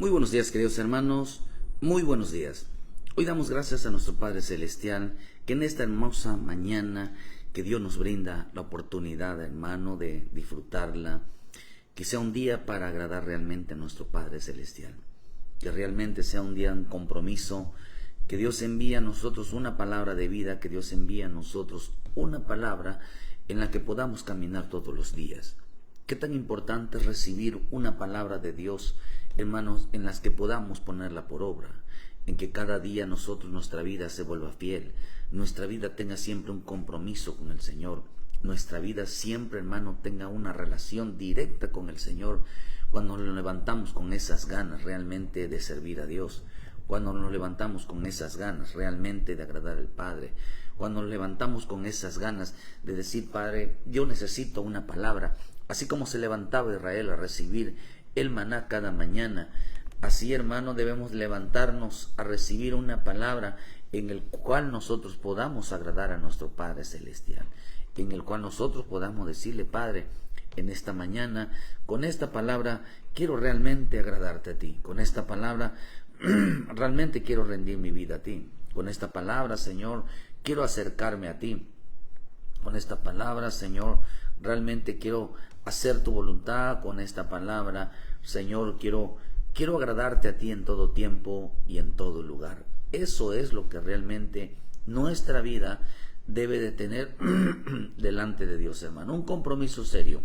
Muy buenos días, queridos hermanos, muy buenos días. Hoy damos gracias a nuestro Padre Celestial, que en esta hermosa mañana que Dios nos brinda la oportunidad, hermano, de disfrutarla, que sea un día para agradar realmente a nuestro Padre Celestial, que realmente sea un día, un compromiso, que Dios envía a nosotros una palabra de vida, que Dios envía a nosotros una palabra en la que podamos caminar todos los días. Qué tan importante es recibir una palabra de Dios, hermanos, en las que podamos ponerla por obra, en que cada día nosotros, nuestra vida se vuelva fiel, nuestra vida tenga siempre un compromiso con el Señor, nuestra vida siempre, hermano, tenga una relación directa con el Señor, cuando nos levantamos con esas ganas realmente de servir a Dios, cuando nos levantamos con esas ganas realmente de agradar al Padre, cuando nos levantamos con esas ganas de decir: Padre, yo necesito una palabra. Así como se levantaba Israel a recibir el maná cada mañana, así, hermano, debemos levantarnos a recibir una palabra en el cual nosotros podamos agradar a nuestro Padre Celestial, en el cual nosotros podamos decirle: Padre, en esta mañana, con esta palabra, quiero realmente agradarte a ti. Con esta palabra, realmente quiero rendir mi vida a ti. Con esta palabra, Señor, quiero acercarme a ti. Con esta palabra, Señor, realmente quiero hacer tu voluntad. Con esta palabra, Señor, quiero agradarte a ti en todo tiempo y en todo lugar. Eso es lo que realmente nuestra vida debe de tener delante de Dios, hermano. Un compromiso serio.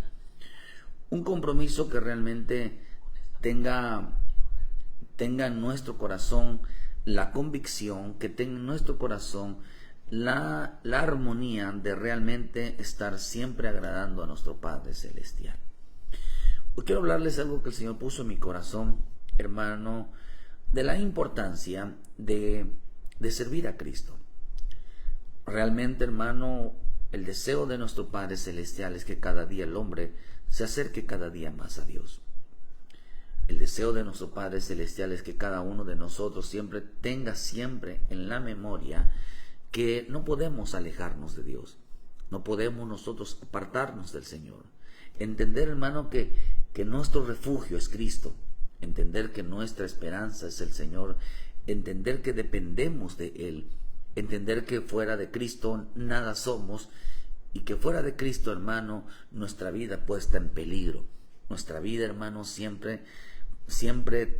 Un compromiso que realmente tenga en nuestro corazón la convicción, que tenga en nuestro corazón la armonía de realmente estar siempre agradando a nuestro Padre Celestial. Hoy quiero hablarles algo que el Señor puso en mi corazón, hermano, de la importancia de servir a Cristo. Realmente, hermano, el deseo de nuestro Padre Celestial es que cada día el hombre se acerque cada día más a Dios. El deseo de nuestro Padre Celestial es que cada uno de nosotros tenga siempre en la memoria que no podemos alejarnos de Dios, no podemos nosotros apartarnos del Señor. Entender, hermano, que nuestro refugio es Cristo, entender que nuestra esperanza es el Señor, entender que dependemos de Él, entender que fuera de Cristo nada somos, y que fuera de Cristo, hermano, nuestra vida puesta en peligro. Nuestra vida, hermano, siempre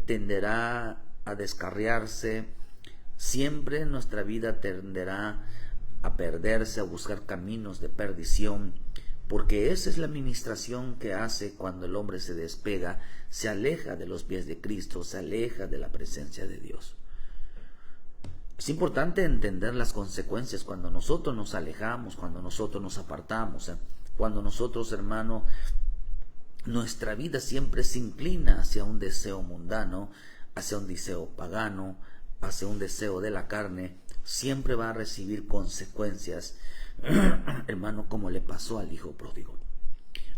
tenderá a descarriarse, siempre nuestra vida tenderá a perderse, a buscar caminos de perdición, porque esa es la administración que hace cuando el hombre se despega, se aleja de los pies de Cristo, se aleja de la presencia de Dios. Es importante entender las consecuencias cuando nosotros nos alejamos, cuando nosotros nos apartamos, cuando nosotros, hermano, nuestra vida siempre se inclina hacia un deseo mundano, hacia un deseo pagano, hacia un deseo de la carne. Siempre va a recibir consecuencias, hermano, como le pasó al hijo pródigo.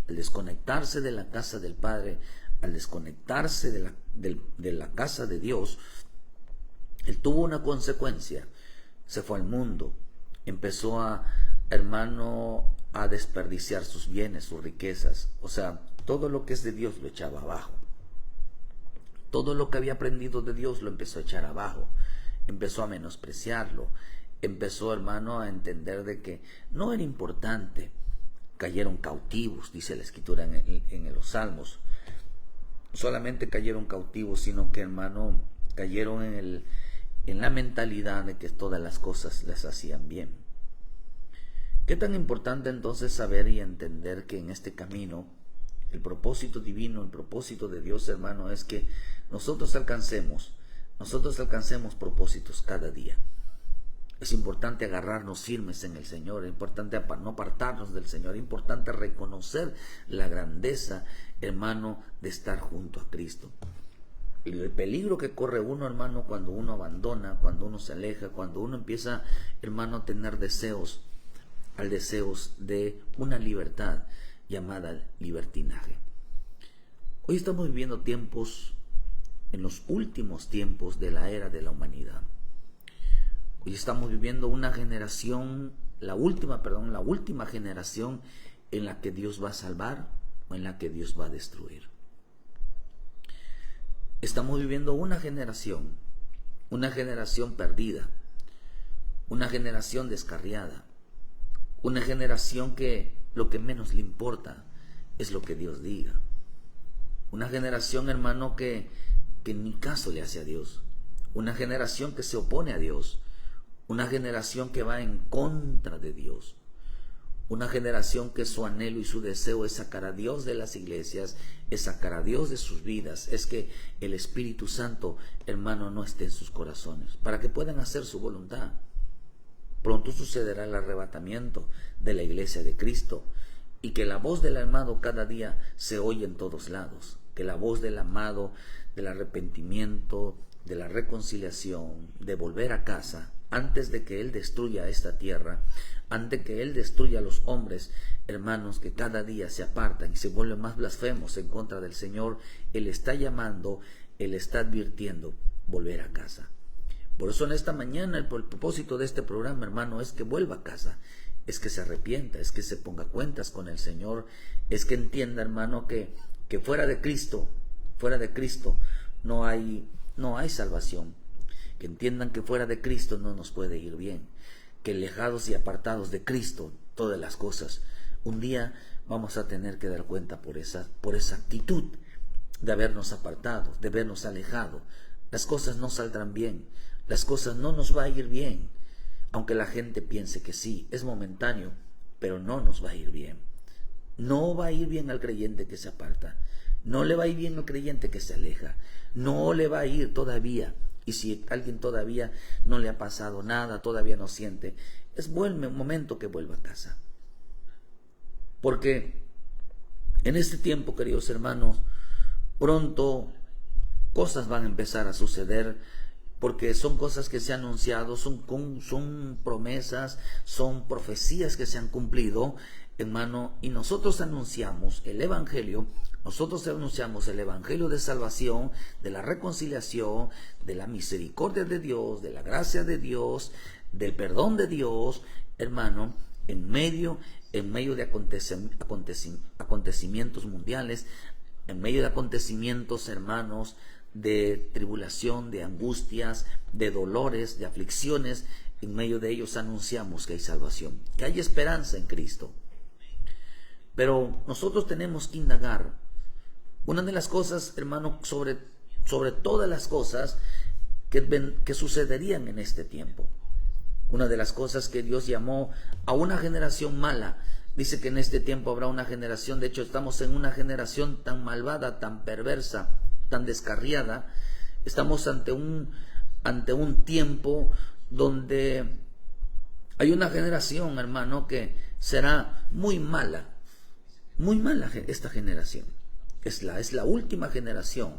Al desconectarse de la casa del Padre, al desconectarse de la casa de Dios, él tuvo una consecuencia. Se fue al mundo, empezó hermano, a desperdiciar sus bienes, sus riquezas. O sea, todo lo que es de Dios lo echaba abajo. Todo lo que había aprendido de Dios lo empezó a echar abajo. Empezó a menospreciarlo. Empezó, hermano, a entender de que no era importante. Cayeron cautivos, dice la Escritura en los Salmos. Solamente cayeron cautivos, sino que, hermano, cayeron en la mentalidad de que todas las cosas les hacían bien. Qué tan importante entonces saber y entender que en este camino el propósito divino, el propósito de Dios, hermano, es que nosotros alcancemos propósitos cada día. Es importante agarrarnos firmes en el Señor, es importante no apartarnos del Señor, es importante reconocer la grandeza, hermano, de estar junto a Cristo. Y el peligro que corre uno, hermano, cuando uno abandona, cuando uno se aleja, cuando uno empieza, hermano, a tener deseos de una libertad llamada libertinaje. Hoy estamos viviendo en los últimos tiempos de la era de la humanidad. Hoy estamos viviendo una generación, la última generación en la que Dios va a salvar o en la que Dios va a destruir. Estamos viviendo una generación perdida, una generación descarriada, una generación que lo que menos le importa es lo que Dios diga. Una generación, hermano, que ni caso le hace a Dios. Una generación que se opone a Dios. Una generación que va en contra de Dios. Una generación que su anhelo y su deseo es sacar a Dios de las iglesias, es sacar a Dios de sus vidas, es que el Espíritu Santo, hermano, no esté en sus corazones, para que puedan hacer su voluntad. Pronto sucederá el arrebatamiento de la iglesia de Cristo, y que la voz del amado cada día se oye en todos lados, que la voz del amado, del arrepentimiento, de la reconciliación, de volver a casa, antes de que Él destruya esta tierra, antes de que Él destruya a los hombres, hermanos, que cada día se apartan y se vuelven más blasfemos en contra del Señor. Él está llamando, Él está advirtiendo, volver a casa. Por eso en esta mañana el propósito de este programa, hermano, es que vuelva a casa, es que se arrepienta, es que se ponga cuentas con el Señor, es que entienda, hermano, que fuera de Cristo no hay salvación. Que entiendan que fuera de Cristo no nos puede ir bien, que alejados y apartados de Cristo todas las cosas. Un día vamos a tener que dar cuenta por esa actitud de habernos apartado, de habernos alejado. Las cosas no saldrán bien, las cosas no nos va a ir bien, aunque la gente piense que sí, es momentáneo, pero no nos va a ir bien. No va a ir bien al creyente que se aparta, no le va a ir bien al creyente que se aleja, no le va a ir todavía. Y si alguien todavía no le ha pasado nada, todavía no siente, es buen momento que vuelva a casa. Porque en este tiempo, queridos hermanos, pronto cosas van a empezar a suceder, porque son cosas que se han anunciado, son promesas, son profecías que se han cumplido, hermano, y nosotros anunciamos el Evangelio. Nosotros anunciamos el Evangelio de salvación, de la reconciliación, de la misericordia de Dios, de la gracia de Dios, del perdón de Dios, hermano, en medio de acontecimientos mundiales, en medio de acontecimientos, hermanos, de tribulación, de angustias, de dolores, de aflicciones. En medio de ellos anunciamos que hay salvación, que hay esperanza en Cristo. Pero nosotros tenemos que indagar. Una de las cosas, hermano, sobre todas las cosas que sucederían en este tiempo. Una de las cosas que Dios llamó a una generación mala. Dice que en este tiempo habrá una generación, de hecho estamos en una generación tan malvada, tan perversa, tan descarriada. Estamos ante un tiempo donde hay una generación, hermano, que será muy mala esta generación. Es la última generación.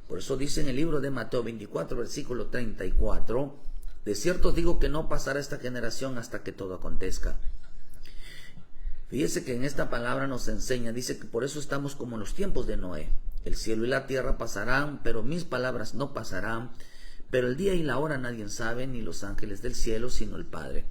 Por eso dice en el libro de Mateo 24, versículo 34, de cierto os digo que no pasará esta generación hasta que todo acontezca. Fíjese que en esta palabra nos enseña, dice que por eso estamos como en los tiempos de Noé. El cielo y la tierra pasarán, pero mis palabras no pasarán. Pero el día y la hora nadie sabe, ni los ángeles del cielo, sino el Padre.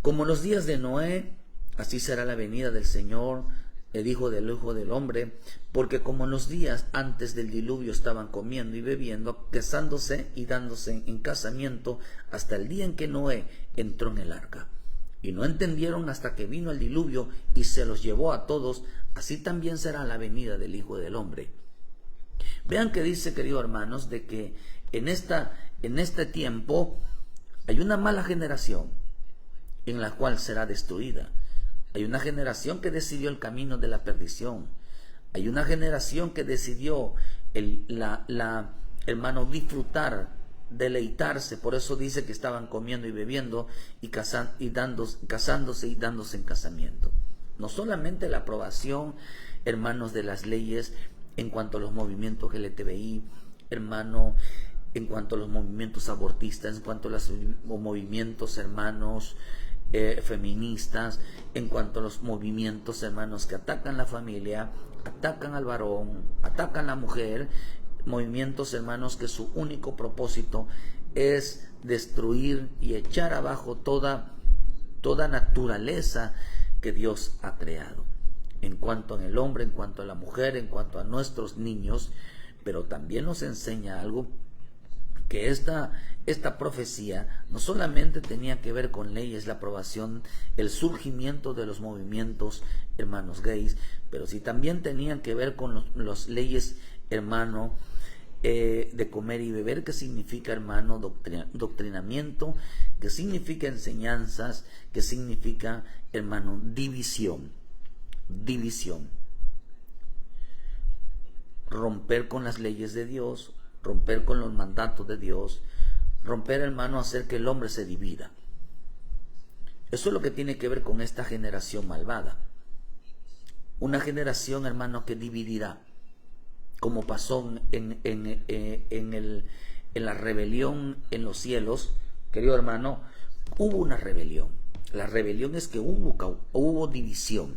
Como los días de Noé, así será la venida del Señor, el Hijo del Hombre, porque como en los días antes del diluvio estaban comiendo y bebiendo, casándose y dándose en casamiento, hasta el día en que Noé entró en el arca. Y no entendieron hasta que vino el diluvio y se los llevó a todos, así también será la venida del Hijo del Hombre. Vean que dice, queridos hermanos, de que en este tiempo hay una mala generación en la cual será destruida. Hay una generación que decidió el camino de la perdición. Hay una generación que decidió, hermano, disfrutar, deleitarse. Por eso dice que estaban comiendo y bebiendo y casándose y dándose en casamiento. No solamente la aprobación, hermanos, de las leyes en cuanto a los movimientos LGTBI, hermano, en cuanto a los movimientos abortistas, en cuanto a los movimientos, hermanos, feministas, en cuanto a los movimientos, hermanos, que atacan la familia, atacan al varón, atacan a la mujer, movimientos, hermanos, que su único propósito es destruir y echar abajo toda naturaleza que Dios ha creado. En cuanto al hombre, en cuanto a la mujer, en cuanto a nuestros niños, Pero también nos enseña algo, que esta profecía no solamente tenía que ver con leyes, la aprobación, el surgimiento de los movimientos, hermanos, gays, pero sí también tenían que ver con las leyes, hermano, de comer y beber, que significa, hermano, doctrinamiento, que significa enseñanzas, que significa, hermano, división. Romper con las leyes de Dios, romper con los mandatos de Dios, romper, hermano, hacer que el hombre se divida. Eso es lo que tiene que ver con esta generación malvada. Una generación, hermano, que dividirá, como pasó en la rebelión en los cielos. Querido hermano, hubo una rebelión. La rebelión es que hubo división.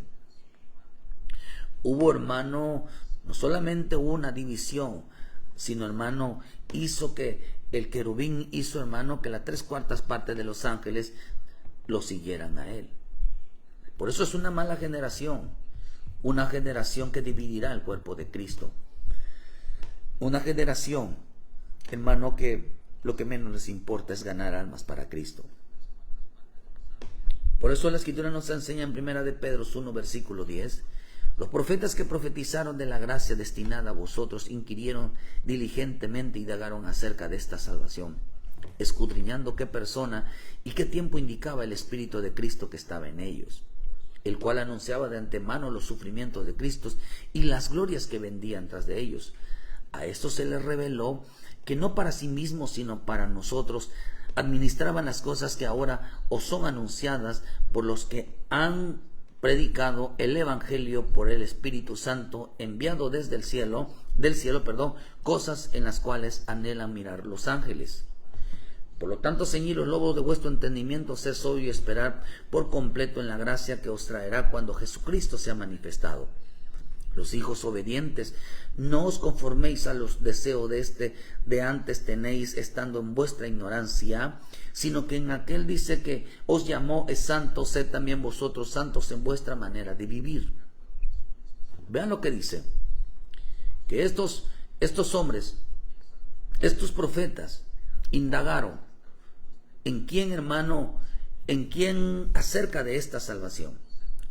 Hubo, hermano, no solamente hubo una división, sino, hermano, hizo que el querubín hizo, hermano, que las 3/4 partes de los ángeles lo siguieran a él. Por eso es una mala generación, una generación que dividirá el cuerpo de Cristo. Una generación, hermano, que lo que menos les importa es ganar almas para Cristo. Por eso la Escritura nos enseña en 1 de Pedro 1, versículo 10, los profetas que profetizaron de la gracia destinada a vosotros inquirieron diligentemente y indagaron acerca de esta salvación, escudriñando qué persona y qué tiempo indicaba el Espíritu de Cristo que estaba en ellos, el cual anunciaba de antemano los sufrimientos de Cristo y las glorias que vendían tras de ellos. A esto se les reveló que no para sí mismos, sino para nosotros, administraban las cosas que ahora os son anunciadas por los que han predicado el Evangelio por el Espíritu Santo enviado desde el cielo, cosas en las cuales anhelan mirar los ángeles. Por lo tanto, ceñid los lomos de vuestro entendimiento, sed sobrio y esperar por completo en la gracia que os traerá cuando Jesucristo sea manifestado. Los hijos obedientes, no os conforméis a los deseos de antes tenéis estando en vuestra ignorancia, sino que en aquel dice que os llamó es santo, sed también vosotros santos en vuestra manera de vivir. Vean lo que dice, que estos hombres, estos profetas, indagaron en quién, hermano, en quién acerca de esta salvación,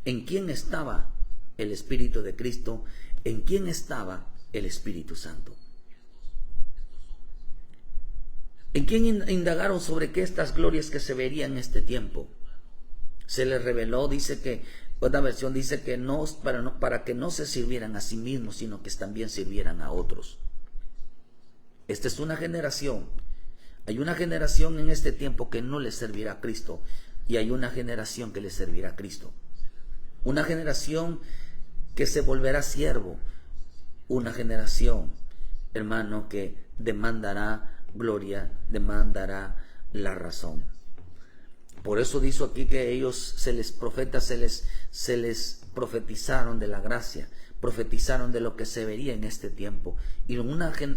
en quién estaba el Espíritu de Cristo, en quién estaba el Espíritu Santo. ¿En quién indagaron sobre qué estas glorias que se verían en este tiempo? Se les reveló, dice que, otra versión dice que no, para que no se sirvieran a sí mismos, sino que también sirvieran a otros. Esta es una generación. Hay una generación en este tiempo que no le servirá a Cristo, y hay una generación que le servirá a Cristo. Una generación que se volverá siervo. Una generación, hermano, que demandará gloria, demandará la razón. Por eso dice aquí que ellos, se les profetizaron de la gracia, profetizaron de lo que se vería en este tiempo. Y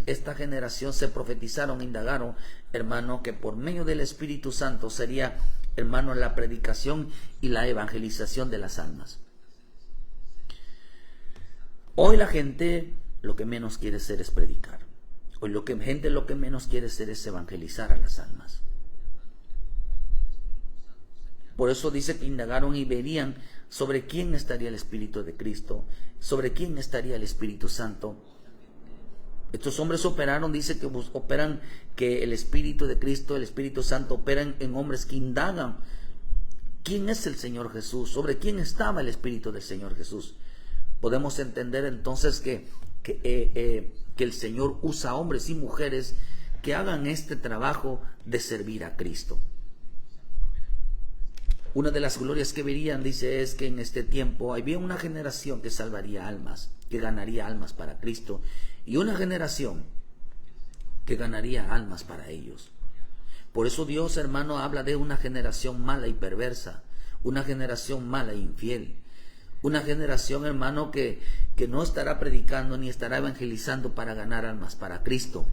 esta generación se profetizaron, indagaron, hermano, que por medio del Espíritu Santo sería, hermano, la predicación y la evangelización de las almas. Hoy la gente lo que menos quiere hacer es predicar. Hoy lo que menos quiere hacer es evangelizar a las almas. Por eso dice que indagaron y verían sobre quién estaría el Espíritu de Cristo, sobre quién estaría el Espíritu Santo. Estos hombres operaron, dice que operan, que el Espíritu de Cristo, el Espíritu Santo operan en hombres que indagan quién es el Señor Jesús, sobre quién estaba el Espíritu del Señor Jesús. Podemos entender entonces que el Señor usa hombres y mujeres que hagan este trabajo de servir a Cristo. Una de las glorias que verían, dice, es que en este tiempo había una generación que salvaría almas, que ganaría almas para Cristo, y una generación que ganaría almas para ellos. Por eso Dios, hermano, habla de una generación mala y perversa, una generación mala e infiel. Una generación, hermano, que no estará predicando ni estará evangelizando para ganar almas para Cristo.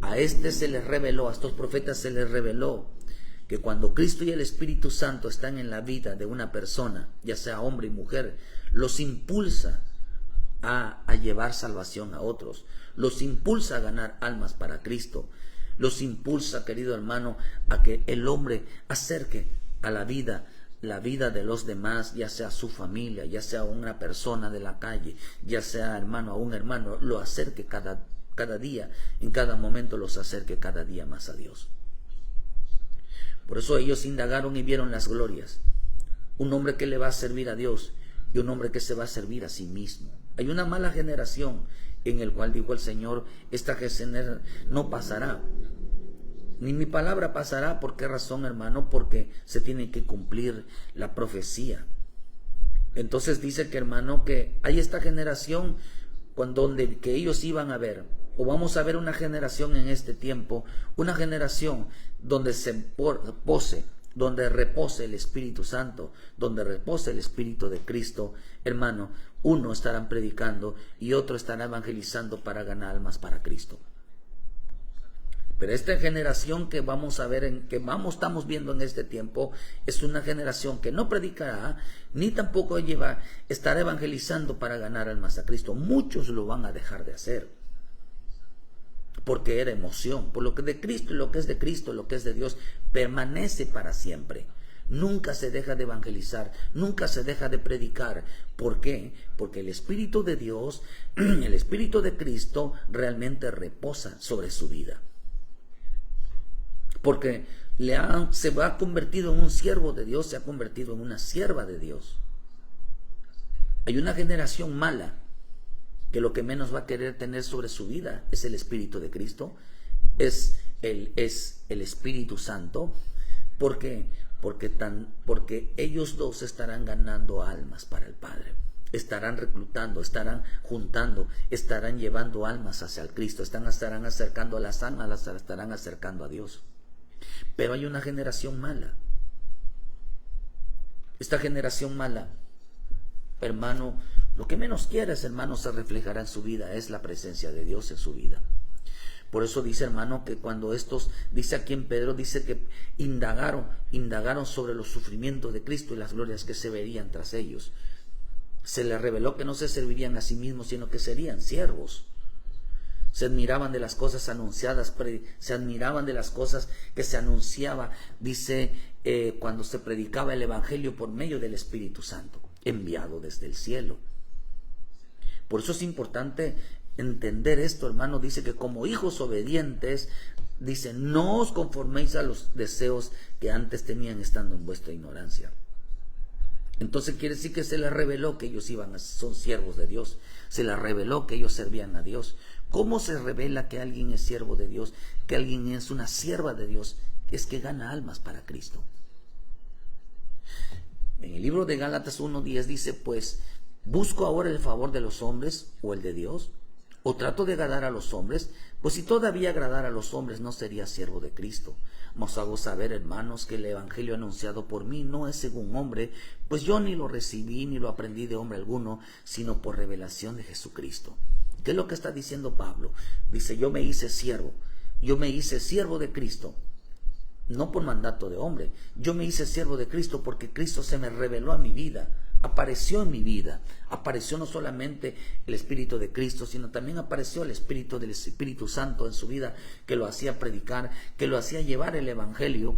A se les reveló, a estos profetas se les reveló que cuando Cristo y el Espíritu Santo están en la vida de una persona, ya sea hombre y mujer, los impulsa a llevar salvación a otros, los impulsa a ganar almas para Cristo, los impulsa, querido hermano, a que el hombre acerque a la vida de los demás, ya sea su familia, ya sea una persona de la calle, ya sea hermano a un hermano, lo acerque cada día, en cada momento los acerque cada día más a Dios. Por eso ellos indagaron y vieron las glorias. Un hombre que le va a servir a Dios y un hombre que se va a servir a sí mismo. Hay una mala generación en el cual dijo el Señor, esta generación no pasará, ni mi palabra pasará. ¿Por qué razón, hermano? Porque se tiene que cumplir la profecía. Entonces dice que, hermano, que hay esta generación que ellos iban a ver, o vamos a ver una generación en este tiempo, una generación donde donde repose el Espíritu Santo, donde repose el Espíritu de Cristo, hermano. Uno estarán predicando y otro estará evangelizando para ganar almas para Cristo. Pero esta generación que vamos a ver, estamos viendo en este tiempo, es una generación que no predicará, ni tampoco estará evangelizando para ganar almas a Cristo. Muchos lo van a dejar de hacer, porque era emoción, por lo que de Cristo, lo que es de Cristo, lo que es de Dios, permanece para siempre. Nunca se deja de evangelizar, nunca se deja de predicar. ¿Por qué? Porque el Espíritu de Dios, el Espíritu de Cristo realmente reposa sobre su vida. Porque se ha convertido en un siervo de Dios, se ha convertido en una sierva de Dios. Hay una generación mala que lo que menos va a querer tener sobre su vida es el Espíritu de Cristo, es el Espíritu Santo. ¿Por qué? Porque ellos dos estarán ganando almas para el Padre. Estarán reclutando, estarán juntando, estarán llevando almas hacia el Cristo, estarán acercando a las almas, las estarán acercando a Dios. Pero hay una generación mala. Esta generación mala, hermano, lo que menos quieres, hermano, se reflejará en su vida, es la presencia de Dios en su vida. Por eso dice, hermano, que cuando dice aquí en Pedro, dice que indagaron sobre los sufrimientos de Cristo y las glorias que se verían tras ellos. Se les reveló que no se servirían a sí mismos, sino que serían siervos. Se admiraban de las cosas anunciadas, se admiraban de las cosas que se anunciaba, dice, cuando se predicaba el Evangelio por medio del Espíritu Santo, enviado desde el cielo. Por eso es importante entender esto, hermano. Dice que como hijos obedientes, dice, no os conforméis a los deseos que antes tenían estando en vuestra ignorancia. Entonces quiere decir que se les reveló que ellos son siervos de Dios. Se les reveló que ellos servían a Dios. ¿Cómo se revela que alguien es siervo de Dios? Que alguien es una sierva de Dios. Es que gana almas para Cristo. En el libro de Gálatas 1:10 dice, pues, ¿busco ahora el favor de los hombres o el de Dios? ¿O trato de agradar a los hombres? Pues si todavía agradar a los hombres, no sería siervo de Cristo. Os hago saber, hermanos, que el evangelio anunciado por mí no es según hombre, pues yo ni lo recibí ni lo aprendí de hombre alguno, sino por revelación de Jesucristo. ¿Qué es lo que está diciendo Pablo? Dice, yo me hice siervo de Cristo, no por mandato de hombre. Yo me hice siervo de Cristo porque Cristo se me reveló a mi vida, apareció en mi vida. Apareció no solamente el Espíritu de Cristo, sino también apareció el Espíritu del Espíritu Santo en su vida, que lo hacía predicar, que lo hacía llevar el Evangelio.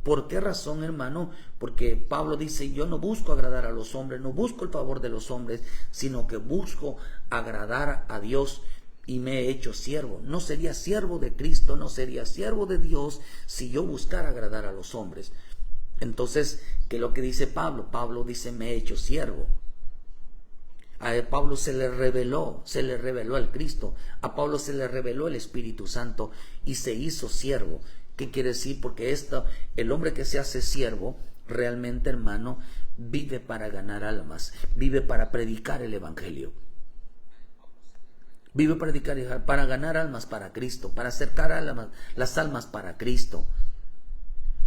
¿Por qué razón, hermano? Porque Pablo dice, yo no busco agradar a los hombres, no busco el favor de los hombres, sino que busco agradar a Dios y me he hecho siervo. No sería siervo de Cristo, no sería siervo de Dios si yo buscara agradar a los hombres. Entonces, ¿qué es lo que dice Pablo? Pablo dice, me he hecho siervo. A Pablo se le reveló al Cristo. A Pablo se le reveló el Espíritu Santo y se hizo siervo. ¿Qué quiere decir? Porque el hombre que se hace siervo, realmente, hermano, vive para ganar almas, vive para predicar el Evangelio. Vive para ganar almas para Cristo, para acercar las almas para Cristo.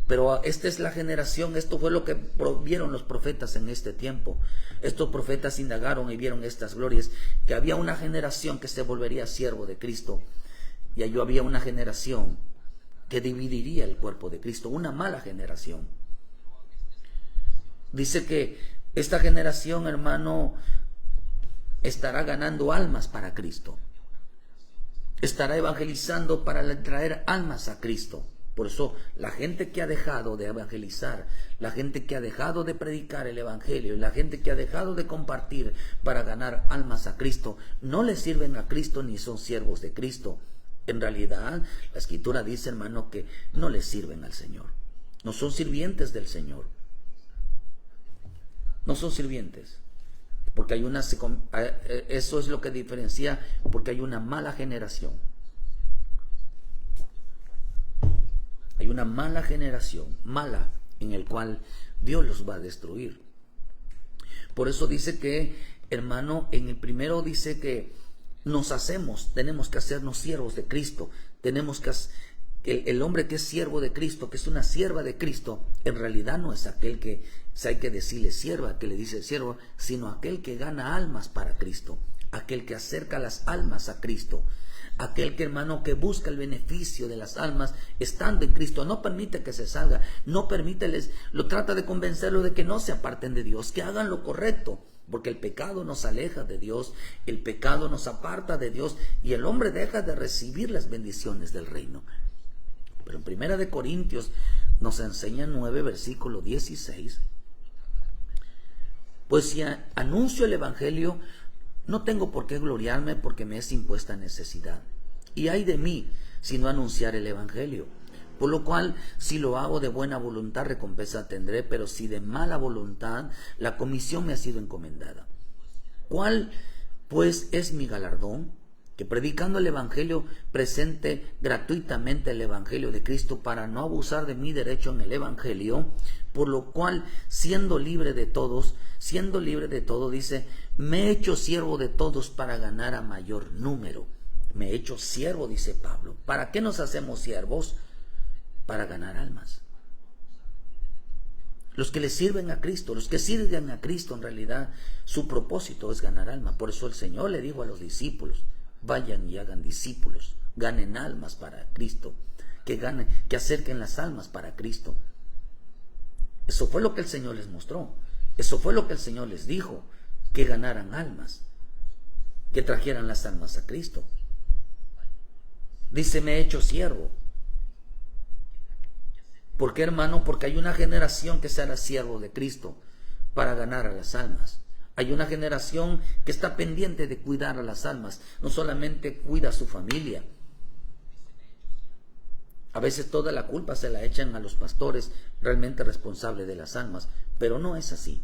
Pero esta es la generación, esto fue lo que vieron los profetas en este tiempo. Estos profetas indagaron y vieron estas glorias, que había una generación que se volvería siervo de Cristo. Y allí había una generación que dividiría el cuerpo de Cristo, una mala generación. Dice que esta generación, hermano, estará ganando almas para Cristo. Estará evangelizando para traer almas a Cristo. Por eso la gente que ha dejado de evangelizar, la gente que ha dejado de predicar el evangelio, la gente que ha dejado de compartir para ganar almas a Cristo, no le sirven a Cristo ni son siervos de Cristo. En realidad, la Escritura dice, hermano, que no le sirven al Señor. No son sirvientes del Señor. No son sirvientes. Porque hay una, eso es lo que diferencia, porque hay una mala generación. Hay una mala generación, mala, en el cual Dios los va a destruir. Por eso dice que, hermano, en el primero dice que tenemos que hacernos siervos de Cristo. Tenemos que, el hombre que es siervo de Cristo, que es una sierva de Cristo, en realidad no es aquel que hay que decirle sierva, que le dice siervo, sino aquel que gana almas para Cristo, aquel que acerca las almas a Cristo. Aquel que, hermano, que busca el beneficio de las almas estando en Cristo, no permite que se salga, no permite, lo trata de convencerlo de que no se aparten de Dios, que hagan lo correcto, porque el pecado nos aleja de Dios, el pecado nos aparta de Dios y el hombre deja de recibir las bendiciones del reino. Pero en 1 Corintios nos enseña 9, versículo 16, pues si anuncio el evangelio, no tengo por qué gloriarme porque me es impuesta necesidad. Y ay de mí si no anunciar el evangelio. Por lo cual, si lo hago de buena voluntad, recompensa tendré, pero si de mala voluntad, la comisión me ha sido encomendada. ¿Cuál, pues, es mi galardón? Que predicando el evangelio presente gratuitamente el evangelio de Cristo para no abusar de mi derecho en el evangelio, por lo cual, siendo libre de todo, dice, me he hecho siervo de todos para ganar a mayor número. Me he hecho siervo, dice Pablo. ¿Para qué nos hacemos siervos? Para ganar almas. Los que le sirven a Cristo, los que sirven a Cristo, en realidad su propósito es ganar almas. Por eso el Señor le dijo a los discípulos, vayan y hagan discípulos, ganen almas para Cristo, que acerquen las almas para Cristo. Eso fue lo que el Señor les mostró, eso fue lo que el Señor les dijo, que ganaran almas, que trajeran las almas a Cristo. Dice, me he hecho siervo. ¿Por qué, hermano? Porque hay una generación que será siervo de Cristo para ganar a las almas. Hay una generación que está pendiente de cuidar a las almas. No solamente cuida a su familia. A veces toda la culpa se la echan a los pastores realmente responsables de las almas. Pero no es así.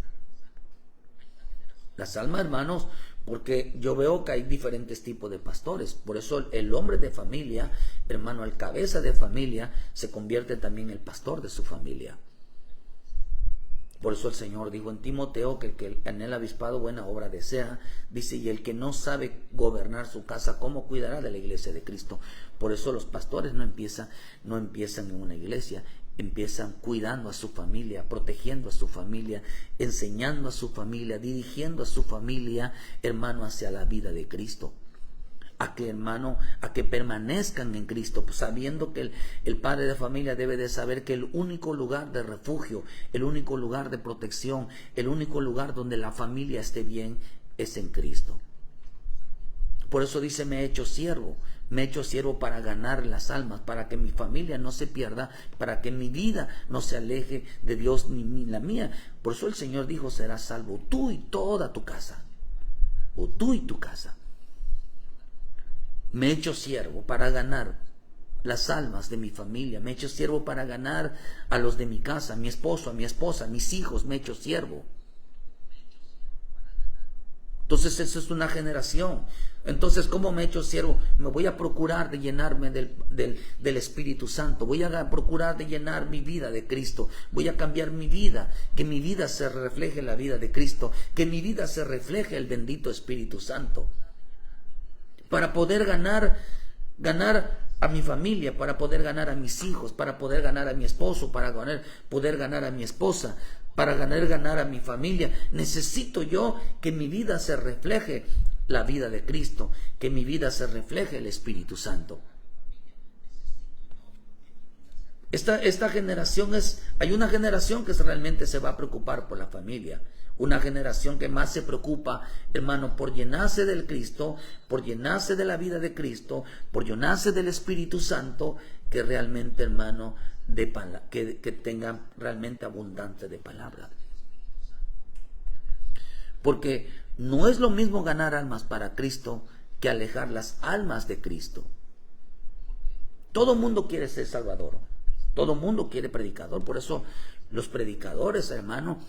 Las almas, hermanos, porque yo veo que hay diferentes tipos de pastores. Por eso el hombre de familia, hermano, el cabeza de familia, se convierte también en el pastor de su familia. Por eso el Señor dijo en Timoteo que el que en el avispado buena obra desea, dice, y el que no sabe gobernar su casa, ¿cómo cuidará de la iglesia de Cristo? Por eso los pastores no empiezan en una iglesia, empiezan cuidando a su familia, protegiendo a su familia, enseñando a su familia, dirigiendo a su familia, hermano, hacia la vida de Cristo. A que permanezcan en Cristo, pues sabiendo que el padre de familia debe de saber que el único lugar de refugio, el único lugar de protección, el único lugar donde la familia esté bien es en Cristo. Por eso dice, me he hecho siervo para ganar las almas, para que mi familia no se pierda, para que mi vida no se aleje de Dios ni la mía. Por eso el Señor dijo, serás salvo tú y toda tu casa, o tú y tu casa. Me he hecho siervo para ganar las almas de mi familia. Me he hecho siervo para ganar a los de mi casa, a mi esposo, a mi esposa, a mis hijos. Me he hecho siervo. Entonces esa es una generación. Entonces, ¿cómo me he hecho siervo? Me voy a procurar de llenarme del Espíritu Santo. Voy a procurar de llenar mi vida de Cristo. Voy a cambiar mi vida. Que mi vida se refleje la vida de Cristo. Que mi vida se refleje el bendito Espíritu Santo. Para poder ganar a mi familia, para poder ganar a mis hijos, para poder ganar a mi esposo, para poder ganar a mi esposa, para ganar a mi familia. Necesito yo que mi vida se refleje la vida de Cristo, que mi vida se refleje el Espíritu Santo. Esta generación hay una generación que realmente se va a preocupar por la familia. Una generación que más se preocupa, hermano, por llenarse del Cristo, por llenarse de la vida de Cristo, por llenarse del Espíritu Santo, que realmente, hermano, que tenga realmente abundante de palabra. Porque no es lo mismo ganar almas para Cristo que alejar las almas de Cristo. Todo mundo quiere ser salvador. Todo mundo quiere predicador. Por eso los predicadores, hermano,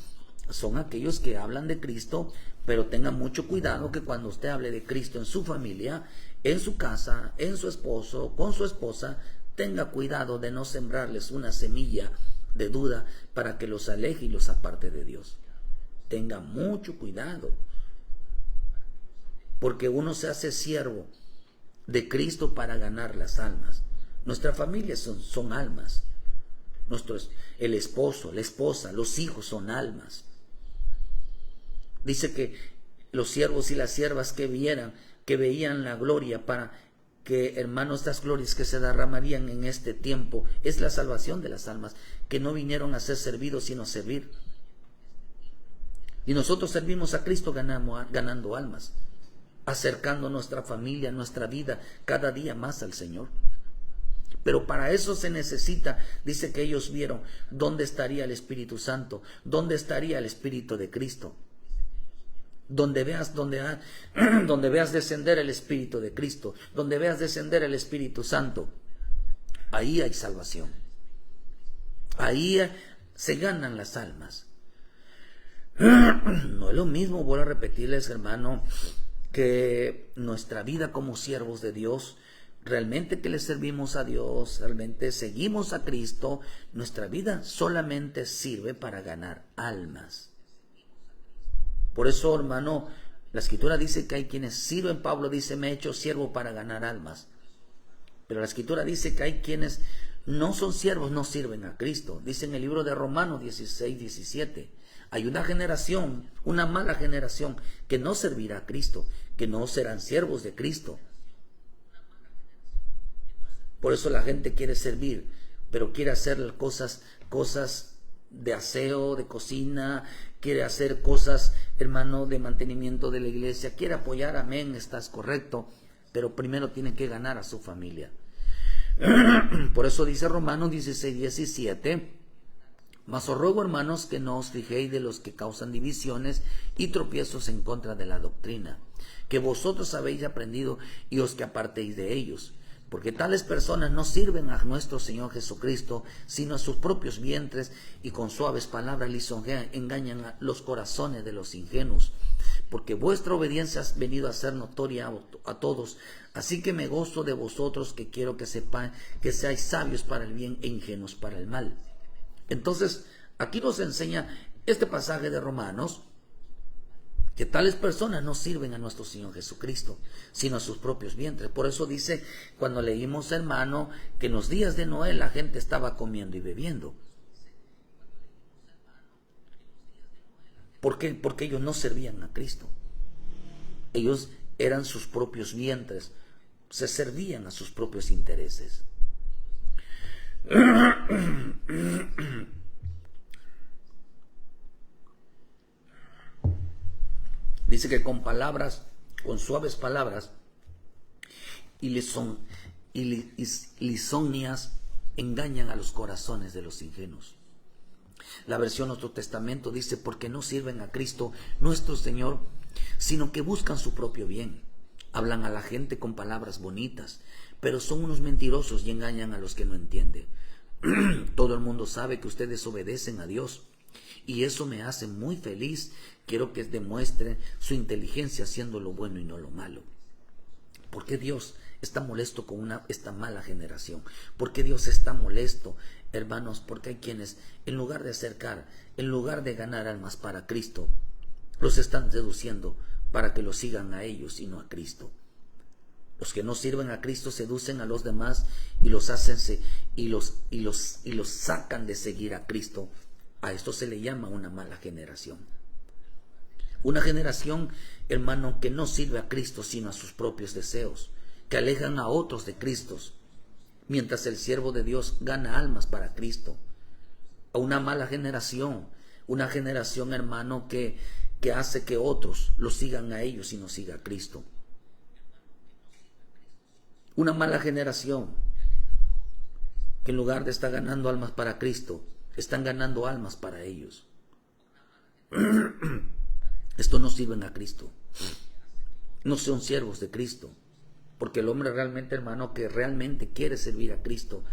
son aquellos que hablan de Cristo, pero tengan mucho cuidado que cuando usted hable de Cristo en su familia, en su casa, en su esposo, con su esposa, tenga cuidado de no sembrarles una semilla de duda para que los aleje y los aparte de Dios. Tenga mucho cuidado, porque uno se hace siervo de Cristo para ganar las almas. Nuestra familia son almas. El esposo, la esposa, los hijos son almas. Dice que los siervos y las siervas que veían la gloria para que, hermanos, estas glorias que se derramarían en este tiempo, es la salvación de las almas, que no vinieron a ser servidos, sino a servir. Y nosotros servimos a Cristo ganando almas, acercando nuestra familia, nuestra vida cada día más al Señor. Pero para eso se necesita, dice que ellos vieron dónde estaría el Espíritu Santo, dónde estaría el Espíritu de Cristo. Donde veas descender el Espíritu de Cristo, donde veas descender el Espíritu Santo, ahí hay salvación. Ahí se ganan las almas. No es lo mismo, vuelvo a repetirles, hermano, que nuestra vida como siervos de Dios, realmente que le servimos a Dios, realmente seguimos a Cristo, nuestra vida solamente sirve para ganar almas. Por eso, hermano, la Escritura dice que hay quienes sirven. Pablo dice, me he hecho siervo para ganar almas. Pero la Escritura dice que hay quienes no son siervos, no sirven a Cristo. Dice en el libro de Romanos 16, 17. Hay una generación, una mala generación, que no servirá a Cristo, que no serán siervos de Cristo. Por eso la gente quiere servir, pero quiere hacer cosas de aseo, de cocina, quiere hacer cosas, hermano, de mantenimiento de la iglesia, quiere apoyar, amén, estás correcto, pero primero tiene que ganar a su familia. Por eso dice Romanos 16, 17, mas os ruego, hermanos, que no os fijéis de los que causan divisiones y tropiezos en contra de la doctrina, que vosotros habéis aprendido y os que apartéis de ellos. Porque tales personas no sirven a nuestro Señor Jesucristo, sino a sus propios vientres, y con suaves palabras lisonjean, engañan a los corazones de los ingenuos. Porque vuestra obediencia ha venido a ser notoria a todos. Así que me gozo de vosotros, que quiero que sepan que seáis sabios para el bien e ingenuos para el mal. Entonces, aquí nos enseña este pasaje de Romanos, que tales personas no sirven a nuestro Señor Jesucristo, sino a sus propios vientres. Por eso dice, cuando leímos, hermano, que en los días de Noé la gente estaba comiendo y bebiendo. ¿Por qué? Porque ellos no servían a Cristo. Ellos eran sus propios vientres, se servían a sus propios intereses. Dice que con suaves palabras y lisonjas engañan a los corazones de los ingenuos. La versión Nuevo Testamento dice, porque no sirven a Cristo nuestro Señor, sino que buscan su propio bien. Hablan a la gente con palabras bonitas, pero son unos mentirosos y engañan a los que no entienden. Todo el mundo sabe que ustedes obedecen a Dios, y eso me hace muy feliz. Quiero que demuestren su inteligencia haciendo lo bueno y no lo malo. ¿Por qué Dios está molesto con esta mala generación? ¿Por qué Dios está molesto, hermanos? Porque hay quienes, en lugar de ganar almas para Cristo, los están seduciendo para que los sigan a ellos y no a Cristo. Los que no sirven a Cristo seducen a los demás y los sacan de seguir a Cristo. A esto se le llama una mala generación. Una generación, hermano, que no sirve a Cristo sino a sus propios deseos, que alejan a otros de Cristo, mientras el siervo de Dios gana almas para Cristo. A una mala generación, Una generación, hermano, que hace que otros lo sigan a ellos y no siga a Cristo. Una mala generación que en lugar de estar ganando almas para Cristo, están ganando almas para ellos. Estos no sirven a Cristo. No son siervos de Cristo. Porque el hombre realmente, hermano, que realmente quiere servir a Cristo,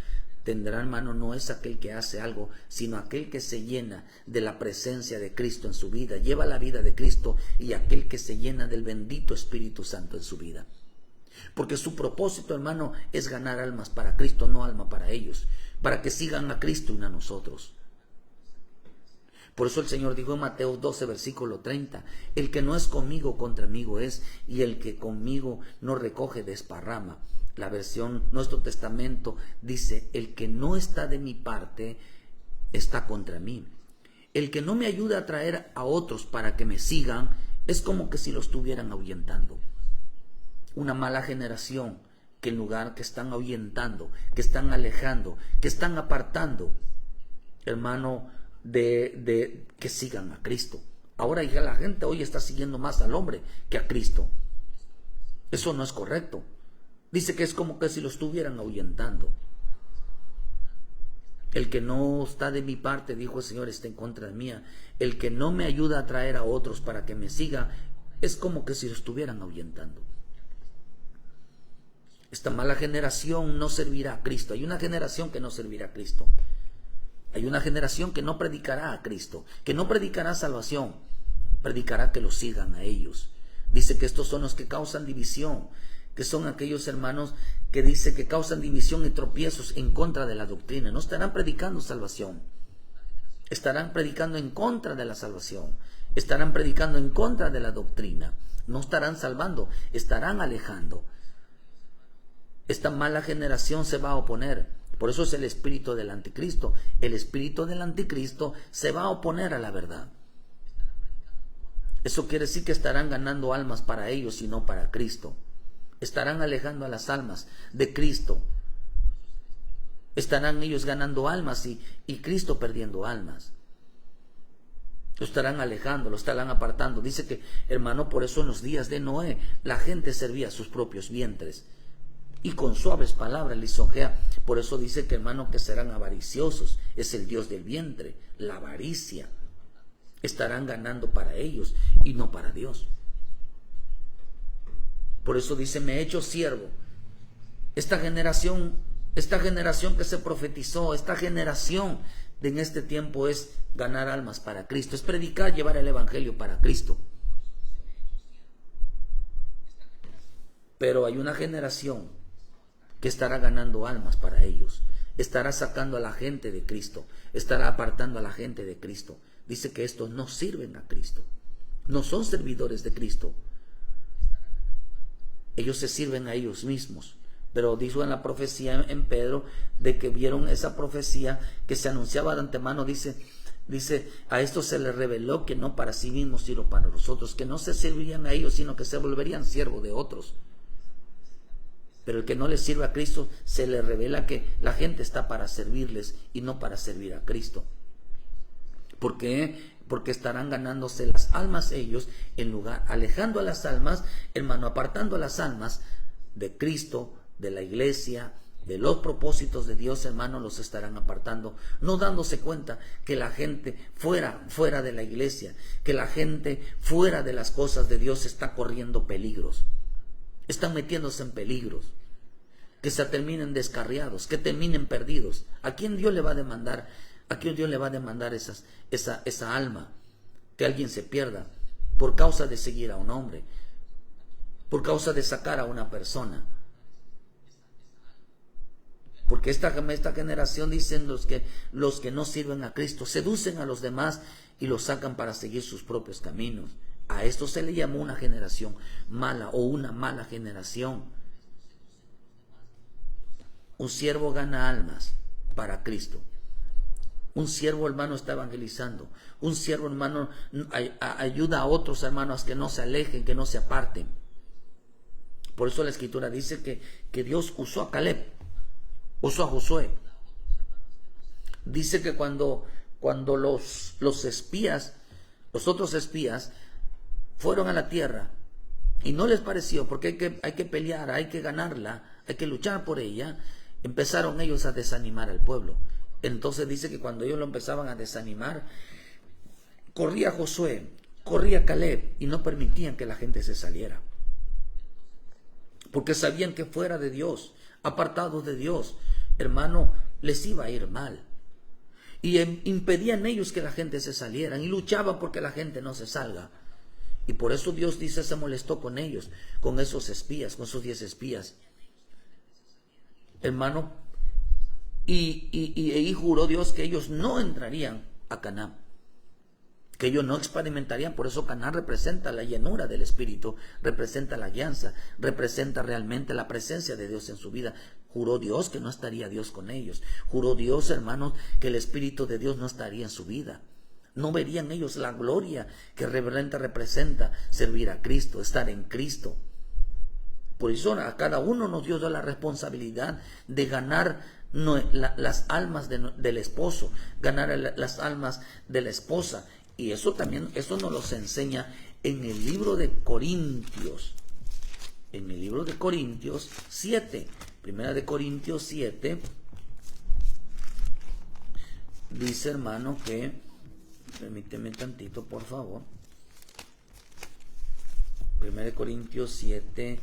tendrá, hermano, no es aquel que hace algo, sino aquel que se llena de la presencia de Cristo en su vida, lleva la vida de Cristo, y aquel que se llena del bendito Espíritu Santo en su vida. Porque su propósito, hermano, es ganar almas para Cristo, no alma para ellos, para que sigan a Cristo y no a nosotros. Por eso el Señor dijo en Mateo 12, versículo 30, el que no es conmigo, contra mí es, y el que conmigo no recoge, desparrama. La versión Nuestro Testamento dice, el que no está de mi parte, está contra mí. El que no me ayuda a traer a otros para que me sigan, es como que si lo estuvieran ahuyentando. Una mala generación que en lugar que están ahuyentando, que están alejando, que están apartando, hermano, de que sigan a Cristo. Ahora ya la gente hoy está siguiendo más al hombre que a Cristo. Eso no es correcto. Dice que es como que si lo estuvieran ahuyentando. El que no está de mi parte, dijo el Señor, está en contra de mía. El que no me ayuda a traer a otros para que me siga, es como que si lo estuvieran ahuyentando. Esta mala generación no servirá a Cristo. Hay una generación que no servirá a Cristo. Hay una generación que no predicará a Cristo, que no predicará salvación, predicará que lo sigan a ellos. Dice que estos son los que causan división, que son aquellos hermanos que dice que causan división y tropiezos en contra de la doctrina. No estarán predicando salvación, estarán predicando en contra de la salvación, estarán predicando en contra de la doctrina. No estarán salvando, estarán alejando. Esta mala generación se va a oponer. Por eso es el espíritu del anticristo. El espíritu del anticristo se va a oponer a la verdad. Eso quiere decir que estarán ganando almas para ellos y no para Cristo. Estarán alejando a las almas de Cristo. Estarán ellos ganando almas y Cristo perdiendo almas. Lo estarán alejando, lo estarán apartando. Dice que, hermano, por eso en los días de Noé la gente servía a sus propios vientres. Y con suaves palabras lisonjea. Por eso dice que, hermano, que serán avariciosos. Es el Dios del vientre, la avaricia. Estarán ganando para ellos y no para Dios. Por eso dice, me he hecho siervo. Esta generación que se profetizó, esta generación de en este tiempo es ganar almas para Cristo. Es predicar, llevar el evangelio para Cristo. Pero hay una generación que estará ganando almas para ellos, estará sacando a la gente de Cristo, estará apartando a la gente de Cristo. Dice que estos no sirven a Cristo, no son servidores de Cristo. Ellos se sirven a ellos mismos. Pero dijo en la profecía en Pedro, de que vieron esa profecía que se anunciaba de antemano, dice, a esto se les reveló que no para sí mismos, sino para nosotros, que no se servirían a ellos, sino que se volverían siervos de otros. Pero el que no le sirve a Cristo, se le revela que la gente está para servirles y no para servir a Cristo. ¿Por qué? Porque estarán ganándose las almas ellos, en lugar, alejando a las almas, hermano, apartando a las almas de Cristo, de la iglesia, de los propósitos de Dios, hermano, los estarán apartando, no dándose cuenta que la gente fuera de la iglesia, que la gente fuera de las cosas de Dios está corriendo peligros. Están metiéndose en peligros, que se terminen descarriados, que terminen perdidos. ¿A quién Dios le va a demandar? ¿A quién Dios le va a demandar esa alma? Que alguien se pierda por causa de seguir a un hombre, por causa de sacar a una persona. Porque esta generación, dicen los que no sirven a Cristo, seducen a los demás y los sacan para seguir sus propios caminos. A esto se le llamó una generación mala o una mala generación. Un siervo gana almas para Cristo. Un siervo, hermano, está evangelizando. Un siervo, hermano, ayuda a otros hermanos a que no se alejen, que no se aparten. Por eso la Escritura dice que Dios usó a Caleb, usó a Josué. Dice que cuando cuando los espías, los otros espías, fueron a la tierra y no les pareció, porque hay que pelear, hay que ganarla, hay que luchar por ella, empezaron ellos a desanimar al pueblo. Entonces dice que cuando ellos lo empezaban a desanimar, corría Josué, corría Caleb y no permitían que la gente se saliera. Porque sabían que fuera de Dios, apartados de Dios, hermano, les iba a ir mal. Y impedían ellos que la gente se saliera y luchaban porque la gente no se salga. Y por eso Dios dice, se molestó con ellos, con esos espías, con esos 10 espías. Hermano, y juró Dios que ellos no entrarían a Canaán, que ellos no experimentarían. Por eso Canaán representa la llenura del Espíritu, representa la guianza, representa realmente la presencia de Dios en su vida. Juró Dios que no estaría Dios con ellos. Juró Dios, hermanos, que el Espíritu de Dios no estaría en su vida. No verían ellos la gloria que realmente representa servir a Cristo, estar en Cristo. Por eso a cada uno nos dio la responsabilidad de ganar las almas del esposo, ganar las almas de la esposa. Y eso también, eso nos lo enseña en el libro de Corintios. En el libro de Corintios 7. Primera de Corintios 7. Dice, hermano, que... Permíteme tantito, por favor. Primera de Corintios 7.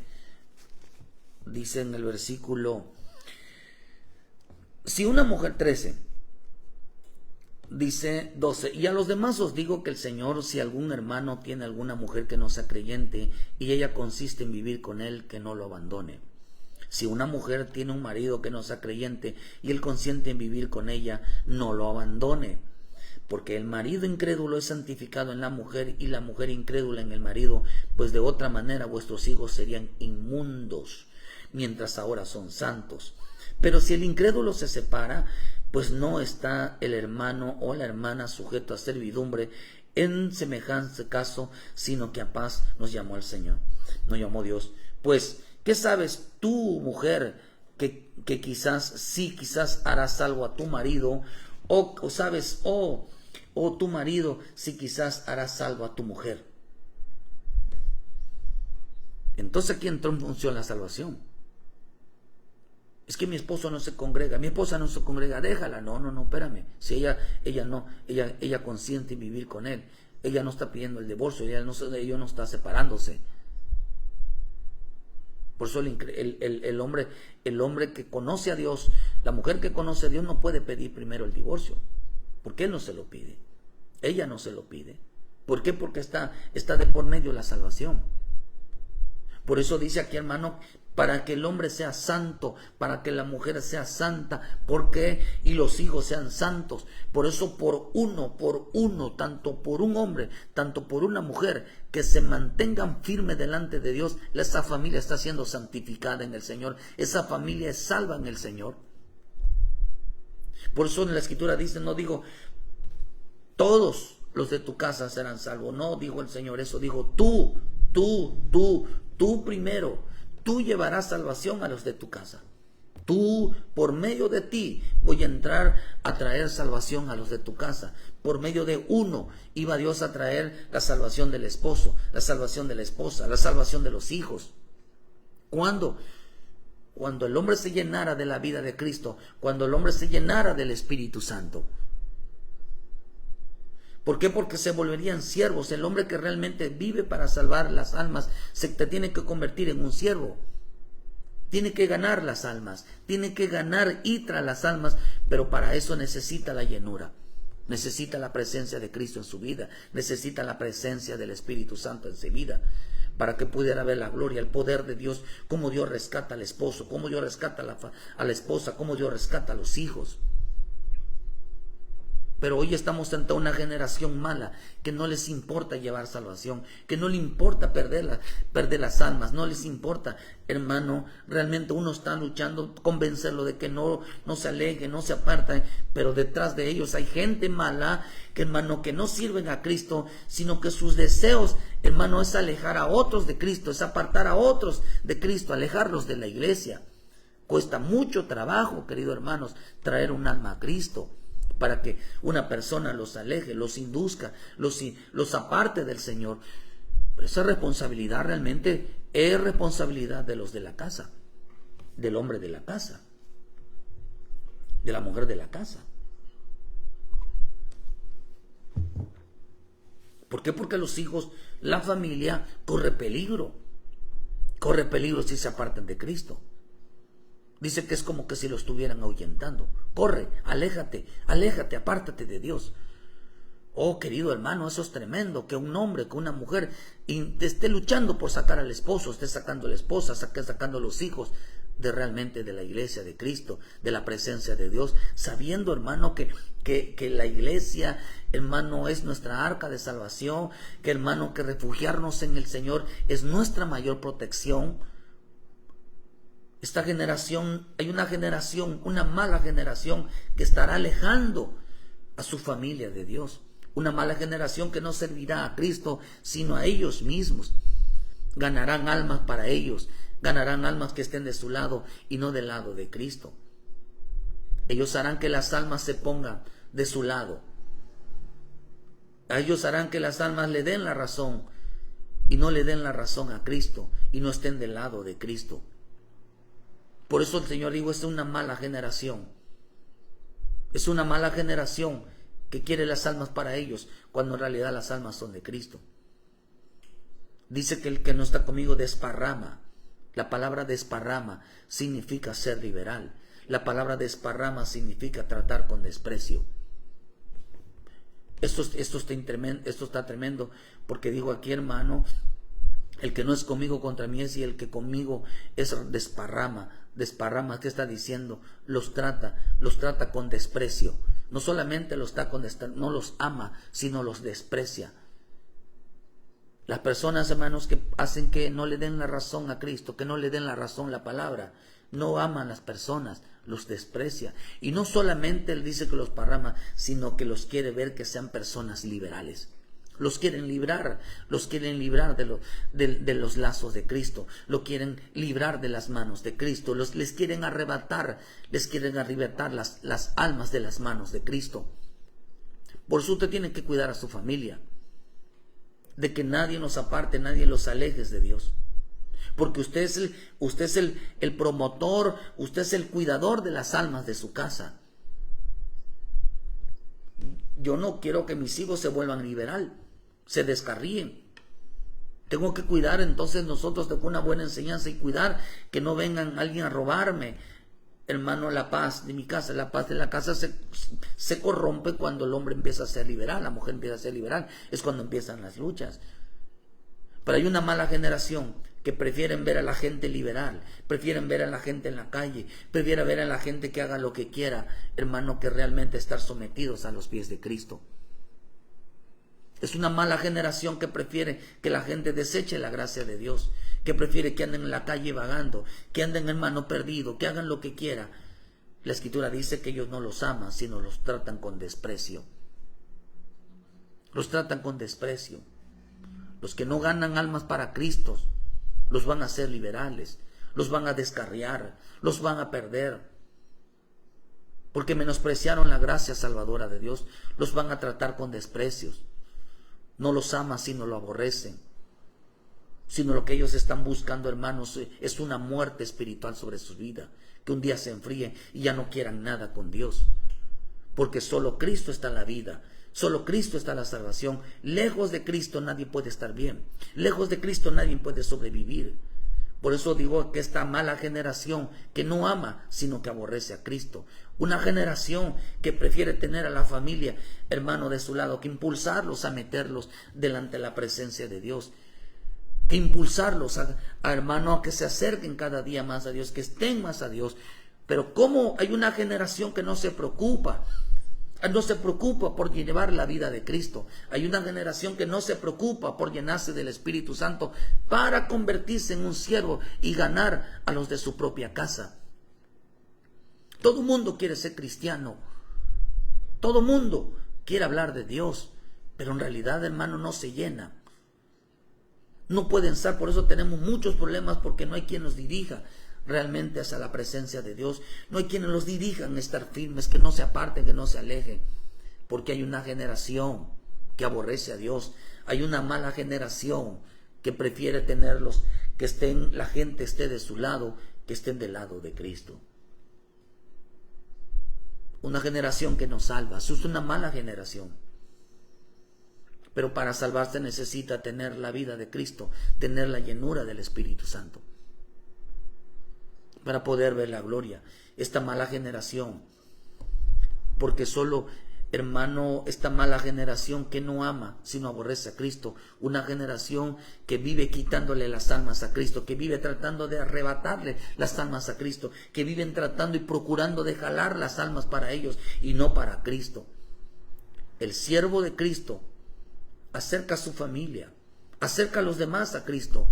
Dice en el versículo... Si una mujer 13... Dice 12, y a los demás os digo que el Señor, si algún hermano tiene alguna mujer que no sea creyente y ella consiste en vivir con él, que no lo abandone. Si una mujer tiene un marido que no sea creyente y él consiente en vivir con ella, no lo abandone. Porque el marido incrédulo es santificado en la mujer y la mujer incrédula en el marido, pues de otra manera vuestros hijos serían inmundos, mientras ahora son santos. Pero si el incrédulo se separa, pues no está el hermano o la hermana sujeto a servidumbre en semejante caso, sino que a paz nos llamó el Señor, nos llamó Dios. Pues, ¿qué sabes tú, mujer, que quizás harás algo a tu marido? O sabes, tu marido, si quizás harás algo a tu mujer. Entonces aquí entró en función la salvación. Es que mi esposo no se congrega, mi esposa no se congrega, déjala. No, espérame. Si ella consiente en vivir con él, ella no está pidiendo el divorcio, ella no está separándose. Por eso el hombre que conoce a Dios, la mujer que conoce a Dios no puede pedir primero el divorcio, porque él no se lo pide, ella no se lo pide. ¿Por qué? Porque está de por medio la salvación. Por eso dice aquí, hermano, para que el hombre sea santo, para que la mujer sea santa, porque y los hijos sean santos. Por eso por uno, tanto por un hombre, tanto por una mujer, que se mantengan firmes delante de Dios, esa familia está siendo santificada en el Señor, esa familia es salva en el Señor. Por eso en la Escritura dice, no digo todos los de tu casa serán salvos, no dijo el Señor eso, dijo tú primero. Tú llevarás salvación a los de tu casa. Tú, por medio de ti, voy a entrar a traer salvación a los de tu casa. Por medio de uno, iba Dios a traer la salvación del esposo, la salvación de la esposa, la salvación de los hijos. ¿Cuándo? Cuando el hombre se llenara de la vida de Cristo, cuando el hombre se llenara del Espíritu Santo. ¿Por qué? Porque se volverían siervos. El hombre que realmente vive para salvar las almas te tiene que convertir en un siervo. Tiene que ganar las almas, tiene que ganar y tras las almas, pero para eso necesita la llenura. Necesita la presencia de Cristo en su vida, necesita la presencia del Espíritu Santo en su vida, para que pudiera ver la gloria, el poder de Dios, cómo Dios rescata al esposo, cómo Dios rescata a la esposa, cómo Dios rescata a los hijos. Pero hoy estamos ante una generación mala que no les importa llevar salvación, que no le importa perder las almas, no les importa, hermano. Realmente uno está luchando, convencerlo de que no se aleje, no se aparta, pero detrás de ellos hay gente mala que, hermano, que no sirven a Cristo, sino que sus deseos, hermano, es alejar a otros de Cristo, es apartar a otros de Cristo, alejarlos de la iglesia. Cuesta mucho trabajo, queridos hermanos, traer un alma a Cristo. para que una persona los aleje, los induzca, los aparte del Señor. Pero esa responsabilidad realmente es responsabilidad de los de la casa, del hombre de la casa, de la mujer de la casa. ¿Por qué? Porque los hijos, la familia, corre peligro si se apartan de Cristo. Dice que es como que si lo estuvieran ahuyentando. Corre, aléjate, apártate de Dios. Oh, querido hermano, eso es tremendo, que un hombre, que una mujer esté luchando por sacar al esposo, esté sacando a la esposa, sacando a los hijos realmente de la iglesia de Cristo, de la presencia de Dios, sabiendo, hermano, que la iglesia, hermano, es nuestra arca de salvación, que, hermano, que refugiarnos en el Señor es nuestra mayor protección. Esta generación, hay una generación, una mala generación que estará alejando a su familia de Dios. Una mala generación que no servirá a Cristo, sino a ellos mismos. Ganarán almas para ellos, ganarán almas que estén de su lado y no del lado de Cristo. Ellos harán que las almas se pongan de su lado. Ellos harán que las almas le den la razón y no le den la razón a Cristo y no estén del lado de Cristo. Por eso el Señor dijo, es una mala generación. Es una mala generación que quiere las almas para ellos, cuando en realidad las almas son de Cristo. Dice que el que no está conmigo desparrama. La palabra desparrama significa ser liberal. La palabra desparrama significa tratar con desprecio. Esto está tremendo, porque digo aquí, hermano, el que no es conmigo contra mí es, y el que conmigo es desparrama. Desparrama, ¿qué está diciendo? Los trata con desprecio. No solamente no los ama, sino los desprecia. Las personas, hermanos, que hacen que no le den la razón a Cristo, que no le den la razón a la palabra, no aman a las personas, los desprecia. Y no solamente él dice que los parrama, sino que los quiere ver que sean personas liberales. Los quieren librar de los lazos de Cristo, lo quieren librar de las manos de Cristo, les quieren arrebatar las almas de las manos de Cristo. Por eso usted tiene que cuidar a su familia, de que nadie nos aparte, nadie los aleje de Dios. Porque usted es el promotor, usted es el cuidador de las almas de su casa. Yo no quiero que mis hijos se vuelvan liberal, se descarríen. Tengo que cuidar entonces nosotros de una buena enseñanza y cuidar que no vengan alguien a robarme. Hermano, la paz de mi casa, la paz de la casa se corrompe cuando el hombre empieza a ser liberal, la mujer empieza a ser liberal, es cuando empiezan las luchas. Pero hay una mala generación que prefieren ver a la gente liberal, prefieren ver a la gente en la calle, prefieren ver a la gente que haga lo que quiera, hermano, que realmente estar sometidos a los pies de Cristo. Es una mala generación que prefiere que la gente deseche la gracia de Dios, que prefiere que anden en la calle vagando, que anden, hermano, perdido, que hagan lo que quiera. La Escritura dice que ellos no los aman, sino los tratan con desprecio. Los tratan con desprecio. Los que no ganan almas para Cristo, los van a hacer liberales, los van a descarriar, los van a perder. Porque menospreciaron la gracia salvadora de Dios, los van a tratar con desprecios. No los aman, sino lo aborrecen. Sino lo que ellos están buscando, hermanos, es una muerte espiritual sobre su vida. Que un día se enfríen y ya no quieran nada con Dios. Porque solo Cristo está en la vida. Solo Cristo está en la salvación. Lejos de Cristo nadie puede estar bien. Lejos de Cristo nadie puede sobrevivir. Por eso digo que esta mala generación que no ama, sino que aborrece a Cristo. Una generación que prefiere tener a la familia, hermano, de su lado, que impulsarlos a meterlos delante de la presencia de Dios. Que impulsarlos hermano, a que se acerquen cada día más a Dios, que estén más a Dios. Pero ¿cómo hay una generación que no se preocupa? No se preocupa por llevar la vida de Cristo. Hay una generación que no se preocupa por llenarse del Espíritu Santo para convertirse en un siervo y ganar a los de su propia casa. Todo mundo quiere ser cristiano. Todo mundo quiere hablar de Dios. Pero en realidad, hermano, no se llena. No pueden estar, por eso tenemos muchos problemas, porque no hay quien nos dirija. realmente hacia la presencia de Dios. No hay quienes los dirijan a estar firmes, que no se aparten, que no se alejen, porque hay una generación que aborrece a Dios. Hay una mala generación que prefiere tenerlos, que la gente esté de su lado, que estén del lado de Cristo. Una generación que no salva. Eso es una mala generación. Pero para salvarse necesita tener la vida de Cristo, tener la llenura del Espíritu Santo, para poder ver la gloria. Esta mala generación, porque solo, hermano, esta mala generación que no ama, sino aborrece a Cristo, una generación que vive quitándole las almas a Cristo, que vive tratando de arrebatarle las almas a Cristo, que viven tratando y procurando de jalar las almas para ellos y no para Cristo. El siervo de Cristo acerca a su familia, acerca a los demás a Cristo.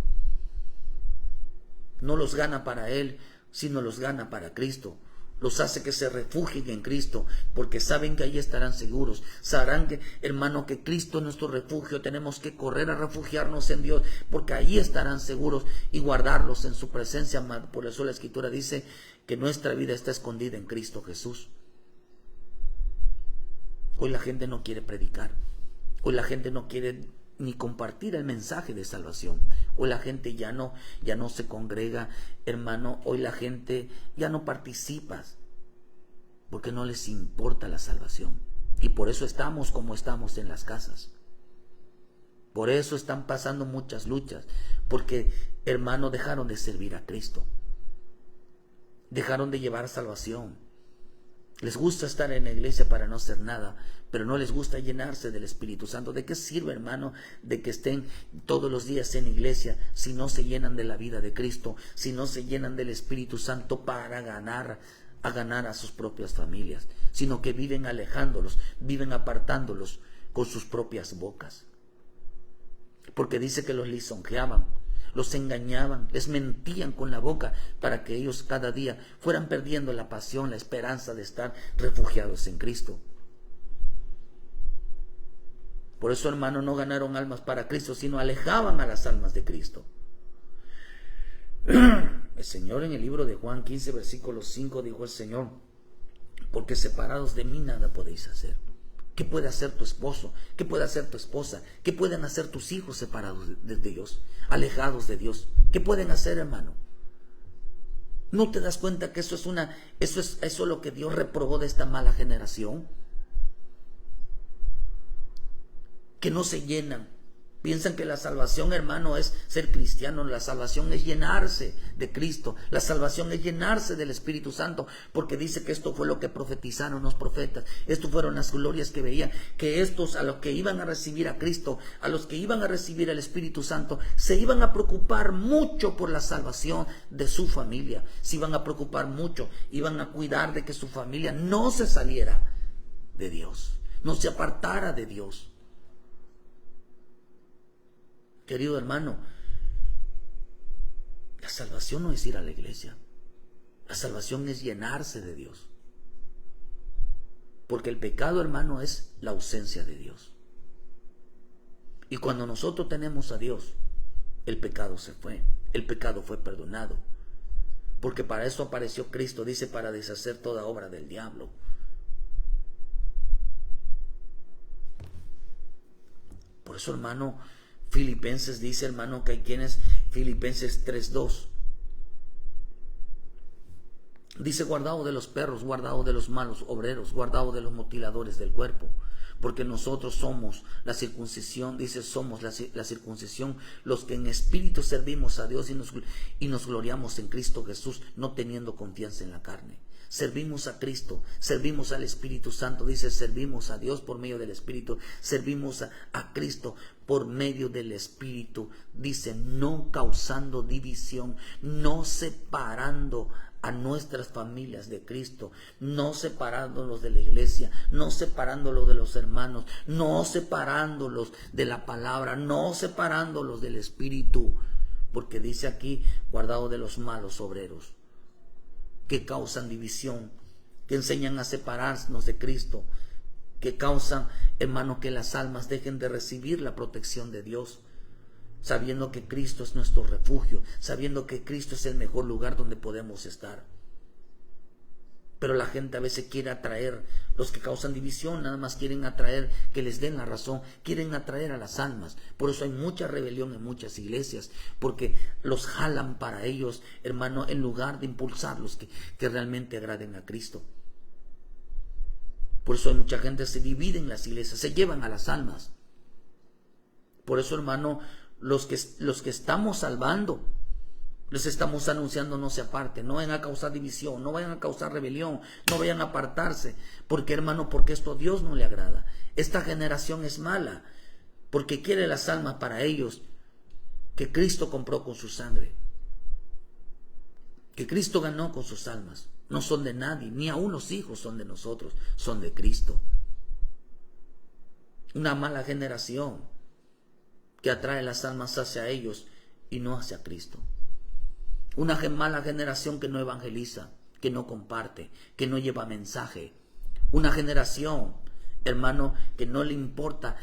No los gana para Él, sino los gana para Cristo. Los hace que se refugien en Cristo, porque saben que ahí estarán seguros. Sabrán que, hermano, que Cristo es nuestro refugio. Tenemos que correr a refugiarnos en Dios, porque ahí estarán seguros y guardarlos en su presencia. Por eso la Escritura dice que nuestra vida está escondida en Cristo Jesús. Hoy la gente no quiere predicar. Hoy la gente no quiere ni compartir el mensaje de salvación. Hoy la gente ya no se congrega, hermano. Hoy la gente ya no participa, porque no les importa la salvación. Y por eso estamos como estamos en las casas. Por eso están pasando muchas luchas, porque, hermano, dejaron de servir a Cristo. Dejaron de llevar salvación. Les gusta estar en la iglesia para no hacer nada, pero no les gusta llenarse del Espíritu Santo. ¿De qué sirve, hermano, de que estén todos los días en iglesia si no se llenan de la vida de Cristo, si no se llenan del Espíritu Santo para ganar a sus propias familias, sino que viven alejándolos, viven apartándolos con sus propias bocas? Porque dice que los lisonjeaban, los engañaban, les mentían con la boca para que ellos cada día fueran perdiendo la pasión, la esperanza de estar refugiados en Cristo. Por eso, hermano, no ganaron almas para Cristo, sino alejaban a las almas de Cristo. El Señor, en el libro de Juan 15, versículo 5, dijo el Señor: porque separados de mí nada podéis hacer. ¿Qué puede hacer tu esposo? ¿Qué puede hacer tu esposa? ¿Qué pueden hacer tus hijos separados de Dios, alejados de Dios? ¿Qué pueden hacer, hermano? ¿No te das cuenta que eso es lo que Dios reprobó de esta mala generación? Que no se llenan. Piensan que la salvación, hermano, es ser cristiano. La salvación es llenarse de Cristo. La salvación es llenarse del Espíritu Santo, porque dice que esto fue lo que profetizaron los profetas. Esto fueron las glorias que veían, que estos, a los que iban a recibir a Cristo, a los que iban a recibir el Espíritu Santo, se iban a preocupar mucho por la salvación de su familia. Se iban a preocupar mucho, iban a cuidar de que su familia no se saliera de Dios, no se apartara de Dios. Querido hermano, la salvación no es ir a la iglesia. La salvación es llenarse de Dios. Porque el pecado, hermano, es la ausencia de Dios. Y cuando nosotros tenemos a Dios, el pecado se fue. El pecado fue perdonado. Porque para eso apareció Cristo, dice, para deshacer toda obra del diablo. Por eso, hermano, Filipenses dice, hermano, que hay quienes, Filipenses 3:2, dice: guardado de los perros, guardado de los malos obreros, guardado de los mutiladores del cuerpo, porque nosotros somos la circuncisión, dice, somos la circuncisión, los que en espíritu servimos a Dios y nos gloriamos en Cristo Jesús, no teniendo confianza en la carne. Servimos a Cristo, servimos al Espíritu Santo, dice, servimos a Dios por medio del Espíritu, servimos a Cristo por medio del Espíritu, dice, no causando división, no separando a nuestras familias de Cristo, no separándolos de la iglesia, no separándolos de los hermanos, no separándolos de la palabra, no separándolos del Espíritu, porque dice aquí, guardado de los malos obreros, que causan división, que enseñan a separarnos de Cristo, que causan, hermano, que las almas dejen de recibir la protección de Dios, sabiendo que Cristo es nuestro refugio, sabiendo que Cristo es el mejor lugar donde podemos estar. Pero la gente a veces quiere atraer, los que causan división nada más quieren atraer que les den la razón, quieren atraer a las almas. Por eso hay mucha rebelión en muchas iglesias, porque los jalan para ellos, hermano, en lugar de impulsarlos que realmente agraden a Cristo. Por eso hay mucha gente que se divide en las iglesias, se llevan a las almas. Por eso, hermano, los que estamos salvando, les estamos anunciando: no se aparten, no vayan a causar división, no vayan a causar rebelión, no vayan a apartarse. Porque, hermano, porque esto a Dios no le agrada. Esta generación es mala, porque quiere las almas para ellos que Cristo compró con su sangre, que Cristo ganó con sus almas. No son de nadie, ni aun los hijos son de nosotros, son de Cristo. Una mala generación que atrae las almas hacia ellos y no hacia Cristo. Una mala generación que no evangeliza, que no comparte, que no lleva mensaje. Una generación, hermano, que no le importa,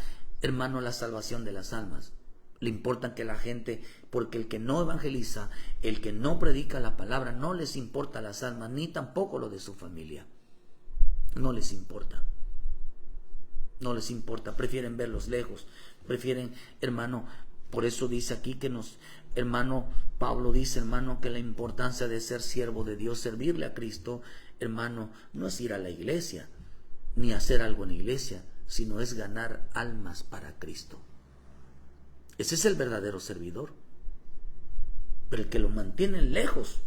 hermano, la salvación de las almas. Le importa que la gente, porque el que no evangeliza, el que no predica la palabra, no les importa las almas, ni tampoco lo de su familia. No les importa. No les importa, prefieren verlos lejos, prefieren, hermano, por eso dice aquí que hermano, Pablo dice, hermano, que la importancia de ser siervo de Dios, servirle a Cristo, hermano, no es ir a la iglesia, ni hacer algo en la iglesia, sino es ganar almas para Cristo. Ese es el verdadero servidor. Pero el que lo mantienen lejos,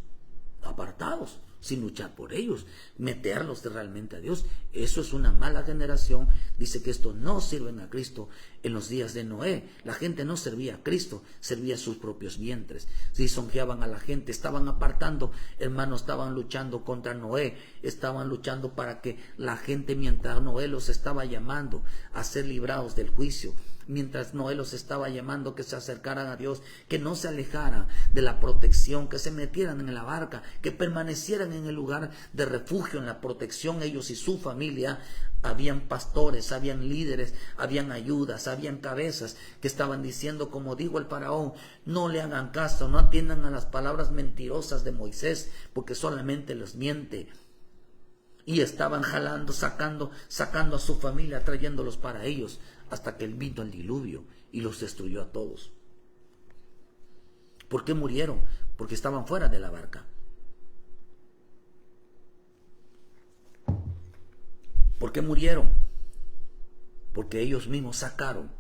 apartados, sin luchar por ellos, meterlos realmente a Dios, eso es una mala generación. Dice que estos no sirven a Cristo. En los días de Noé, la gente no servía a Cristo, servía a sus propios vientres. Si lisonjeaban a la gente, estaban apartando, hermanos, estaban luchando contra Noé, estaban luchando para que la gente, mientras Noé los estaba llamando a ser librados del juicio, mientras Noé los estaba llamando que se acercaran a Dios, que no se alejaran de la protección, que se metieran en la barca, que permanecieran en el lugar de refugio, en la protección, ellos y su familia. Habían pastores, habían líderes, habían ayudas, habían cabezas que estaban diciendo, como dijo el faraón: no le hagan caso, no atiendan a las palabras mentirosas de Moisés, porque solamente los miente. Y estaban jalando, sacando a su familia, trayéndolos para ellos, hasta que vino el diluvio y los destruyó a todos. ¿Por qué murieron? Porque estaban fuera de la barca. ¿Por qué murieron? Porque ellos mismos sacaron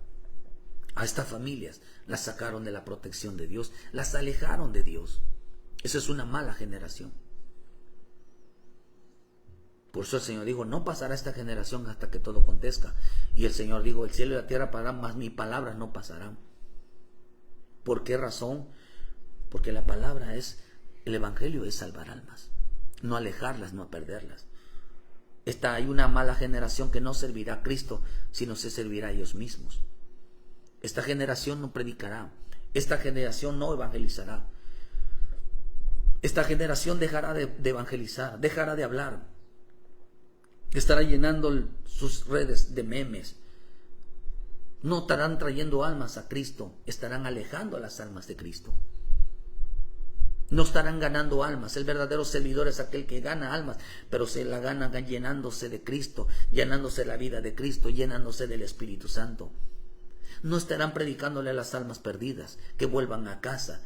a estas familias, las sacaron de la protección de Dios, las alejaron de Dios. Esa es una mala generación. Por eso el Señor dijo: no pasará esta generación hasta que todo acontezca. Y el Señor dijo: el cielo y la tierra pasarán, mas mis palabras no pasarán. ¿Por qué razón? Porque la palabra es, el evangelio es salvar almas, no alejarlas, no perderlas. Hay una mala generación que no servirá a Cristo, sino se servirá a ellos mismos. Esta generación no predicará, esta generación no evangelizará, esta generación dejará de evangelizar, dejará de hablar, estará llenando sus redes de memes. No estarán trayendo almas a Cristo, estarán alejando a las almas de Cristo. No estarán ganando almas. El verdadero servidor es aquel que gana almas, pero se la gana llenándose de Cristo, llenándose la vida de Cristo, llenándose del Espíritu Santo. No estarán predicándole a las almas perdidas que vuelvan a casa,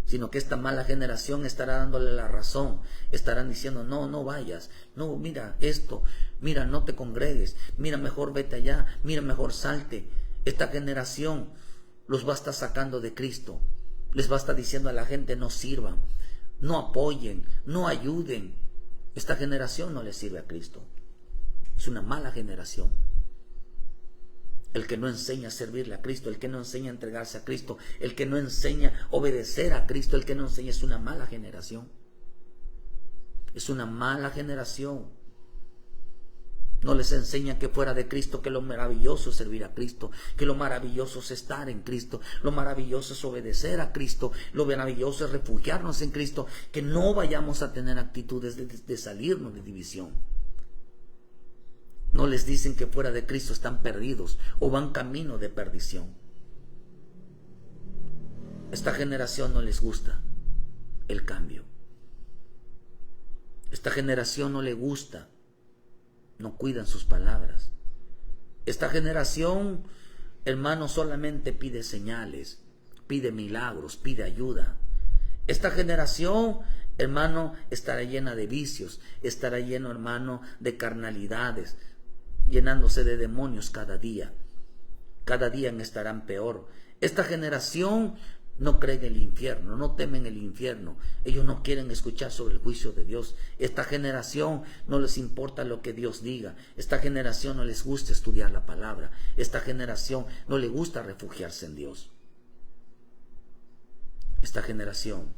sino que esta mala generación estará dándole la razón. Estarán diciendo: no, no vayas, no, mira esto, mira, no te congregues, mira, mejor vete allá, mira, mejor salte. Esta generación los va a estar sacando de Cristo. Les va a estar diciendo a la gente: no sirvan, no apoyen, no ayuden. Esta generación no le sirve a Cristo. Es una mala generación. El que no enseña a servirle a Cristo, el que no enseña a entregarse a Cristo, el que no enseña a obedecer a Cristo, el que no enseña, es una mala generación. Es una mala generación. No les enseña que fuera de Cristo, que lo maravilloso es servir a Cristo, que lo maravilloso es estar en Cristo, lo maravilloso es obedecer a Cristo, lo maravilloso es refugiarnos en Cristo, que no vayamos a tener actitudes de salirnos de división. No les dicen que fuera de Cristo están perdidos o van camino de perdición. Esta generación no les gusta el cambio. Esta generación no le gusta, no cuidan sus palabras. Esta generación, hermano, solamente pide señales, pide milagros, pide ayuda. Esta generación, hermano, estará llena de vicios, estará lleno, hermano, de carnalidades, llenándose de demonios cada día. Cada día estarán peor. Esta generación no creen en el infierno, no temen el infierno. Ellos no quieren escuchar sobre el juicio de Dios. Esta generación no les importa lo que Dios diga. Esta generación no les gusta estudiar la palabra. Esta generación no le gusta refugiarse en Dios. Esta generación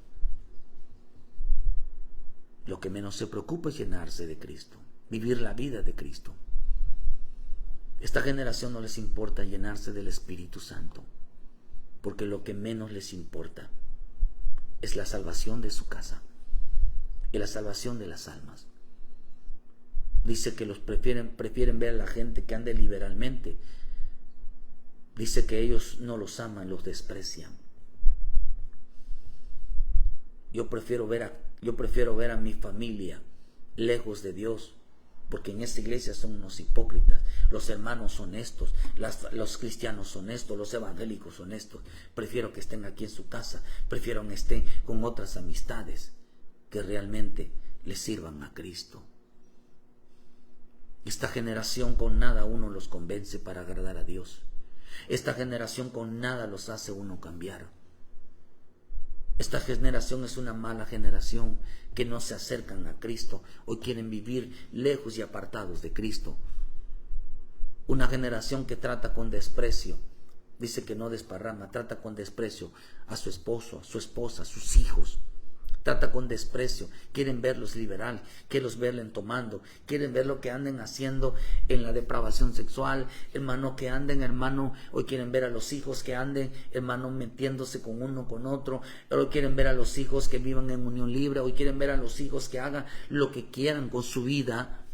lo que menos se preocupa es llenarse de Cristo, vivir la vida de Cristo. Esta generación no les importa llenarse del Espíritu Santo, porque lo que menos les importa es la salvación de su casa y la salvación de las almas. Dice que los prefieren ver a la gente que ande liberalmente. Dice que ellos no los aman, los desprecian. Yo prefiero ver a mi familia lejos de Dios, porque en esta iglesia son unos hipócritas. Los hermanos son estos, los cristianos son estos, los evangélicos son estos. Prefiero que estén aquí en su casa, prefiero que estén con otras amistades que realmente les sirvan a Cristo. Esta generación con nada uno los convence para agradar a Dios. Esta generación con nada los hace uno cambiar. Esta generación es una mala generación que no se acercan a Cristo. Hoy quieren vivir lejos y apartados de Cristo. Una generación que trata con desprecio. Dice que no desparrama, trata con desprecio a su esposo, a su esposa, a sus hijos. Trata con desprecio, quieren verlos liberal, quieren verlos tomando, quieren ver lo que anden haciendo en la depravación sexual, hermano, que anden, hermano, hoy quieren ver a los hijos que anden, hermano, metiéndose con uno, con otro, hoy quieren ver a los hijos que vivan en unión libre, hoy quieren ver a los hijos que hagan lo que quieran con su vida,